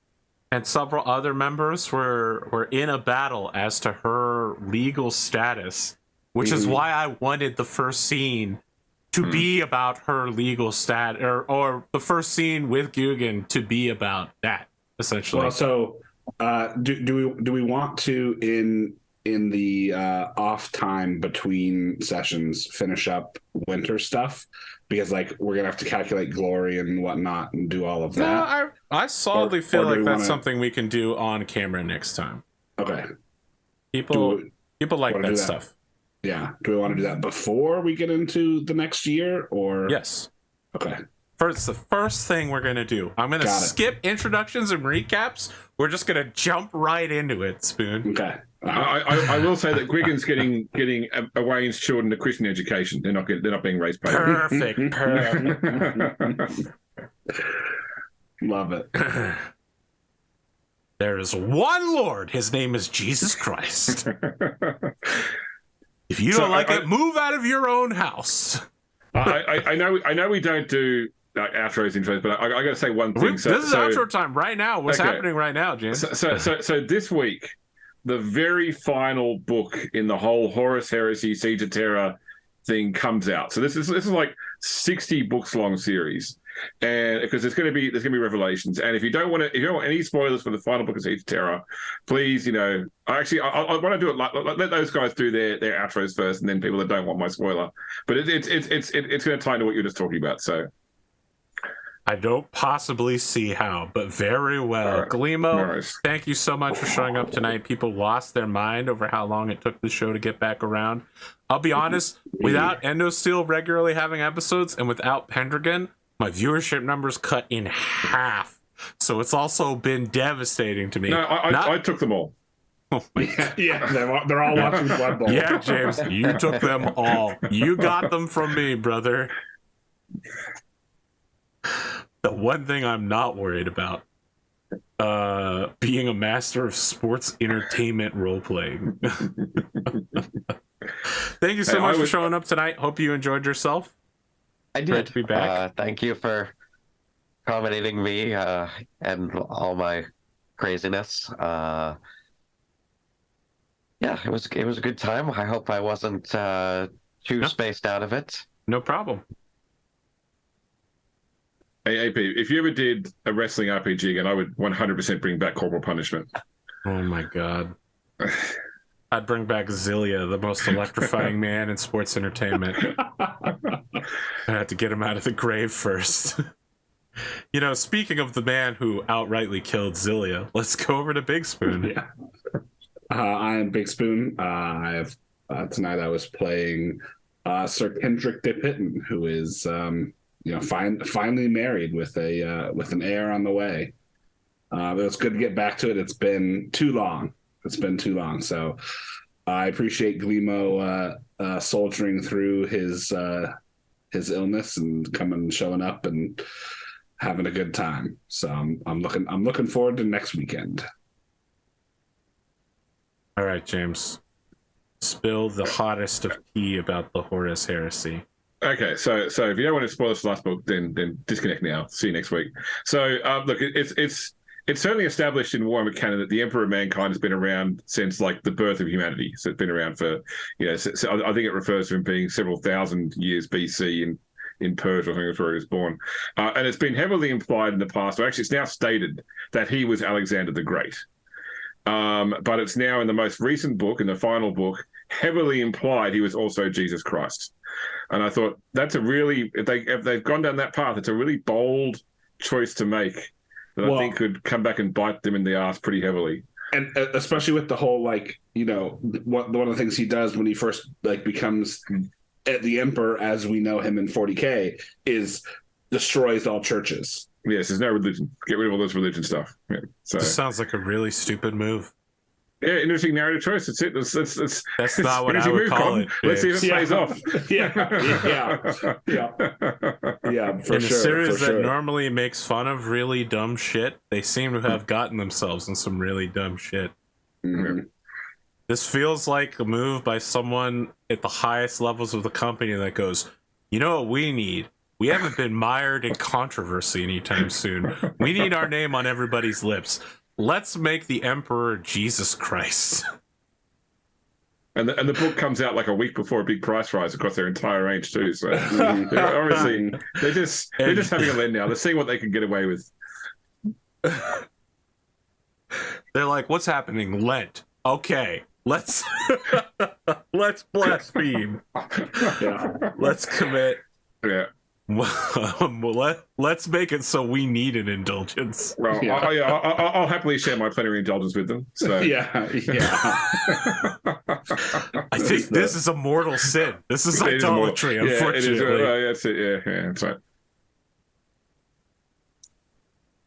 and several other members were in a battle as to her legal status, which is why I wanted the first scene to be about her legal stat, or the first scene with Gwgan to be about that, essentially. Well, so do we want to in the off time between sessions finish up winter stuff? Because like we're gonna have to calculate glory and whatnot and do all of that. No, I solidly feel or do like we that's wanna... something we can do on camera next time. Okay. People like that do stuff. Yeah. Do we want to do that before we get into the next year, or Yes. Okay. First, the first thing we're gonna do. I'm gonna skip introductions and recaps. We're just gonna jump right into it, Spoon. Okay. I will say that Gwgan's getting Wayne's children a Christian education. They're not being race paid. Perfect. Love it. There is one Lord. His name is Jesus Christ. If you don't like it, move out of your own house. I know we don't do outros intros, but I got to say one thing. This is outro time right now. What's happening right now, James? So this week, the very final book in the whole Horus Heresy Siege of Terror thing comes out. So this is like 60 books long series, and because there's going to be revelations. And if you don't want any spoilers for the final book of Siege of Terror, please, I want to do it let those guys do their outros first, and then people that don't want my spoiler. But it's going to tie into what you're just talking about. So I don't possibly see how, but very well. Right. Glimo, Nice. Thank you so much for showing up tonight. People lost their mind over how long it took the show to get back around. I'll be honest, without Endosteel regularly having episodes and without Pendragon, my viewership numbers cut in half. So it's also been devastating to me. No, I took them all. Oh my God. Yeah, they're all watching Blood Bowl. Yeah, James, you took them all. You got them from me, brother. The one thing I'm not worried about, being a master of sports entertainment role-playing. Thank you so much for showing up tonight. Hope you enjoyed yourself. I did. Great to be back. Thank you for accommodating me and all my craziness. Yeah, it was a good time. I hope I wasn't too spaced out of it. No problem. Hey, AP, if you ever did a wrestling RPG again, I would 100% bring back Corporal Punishment. Oh my God. I'd bring back Zilia, the most electrifying man in sports entertainment. I had to get him out of the grave first. Speaking of the man who outrightly killed Zilia, let's go over to BigSpoon. Yeah. I am BigSpoon. Tonight I was playing Sir Kendric de Pitton, who is finally married with an heir on the way. It was good to get back to it. It's been too long. So I appreciate Glimo soldiering through his illness and showing up and having a good time. So I'm looking forward to next weekend. All right, James. Spill the hottest of tea about the Horus Heresy. Okay, so if you don't want to spoil this last book, then disconnect now. See you next week. So look, it's certainly established in Warhammer canon that the Emperor of Mankind has been around since like the birth of humanity. So it's been around for so I think it refers to him being several thousand years BC in Persia. I think that's where he was born, and it's been heavily implied in the past. Or actually, it's now stated that he was Alexander the Great. But it's now in the most recent book, in the final book, heavily implied he was also Jesus Christ. And I thought that's if they've gone down that path, it's a really bold choice to make that I think could come back and bite them in the ass pretty heavily. And especially with the whole one of the things he does when he first becomes the Emperor, as we know him in 40K, is destroys all churches. Yes, there's no religion. Get rid of all this religion stuff. Yeah. So This sounds like a really stupid move. yeah, interesting narrative choice. That's it. That's not what I would call it. Let's see if it Yeah. plays off. Yeah, for In sure. a series for that sure. normally makes fun of really dumb shit, they seem to have gotten themselves in some really dumb shit. Mhm. This feels like a move by someone at the highest levels of the company that goes, you know what we need? We haven't been mired in controversy anytime soon. We need our name on everybody's lips. Let's make the Emperor Jesus Christ. And the book comes out like a week before a big price rise across their entire range too. So obviously they're just having a lend now. They're seeing what they can get away with. They're like, what's happening? Lent. Okay, let's blaspheme. Let's commit. Yeah. Let's make it so we need an indulgence. Well, I'll happily share my plenary indulgence with them. So Yeah. I think this is a mortal sin. This is It is a idolatry, mortal- unfortunately. Yeah, that's it. Yeah, that's right.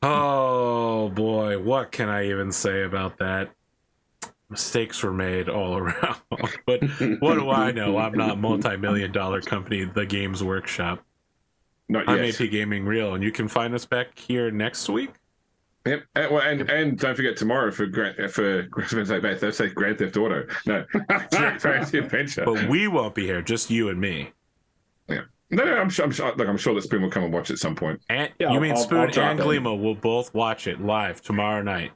Oh boy, what can I even say about that? Mistakes were made all around. But what do I know? I'm not multi-million-dollar company, The Games Workshop. Not I'm yet. APGamingREAL, and you can find us back here next week. Yep. And don't forget tomorrow for Grand Theft Auto. No, Fantasy Adventure. But we won't be here, just you and me. Yeah. No, I'm sure. Look, I'm sure that Spoon will come and watch at some point. And Yeah, you mean I'll Spoon drop and in. Glimo will both watch it live tomorrow night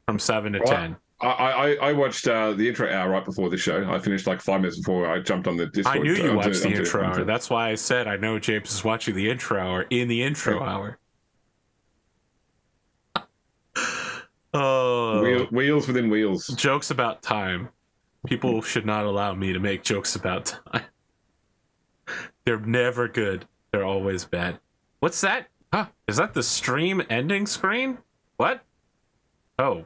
from 7 to 10. I watched the intro hour right before the show. I finished like 5 minutes before I jumped on the Discord. I knew you watched the intro hour. That's why I said I know James is watching the intro hour in the intro hour. Oh, Wheels within wheels. jokes about time. People should not allow me to make jokes about time. They're never good. They're always bad. What's that? Huh? Is that the stream ending screen? What? Oh,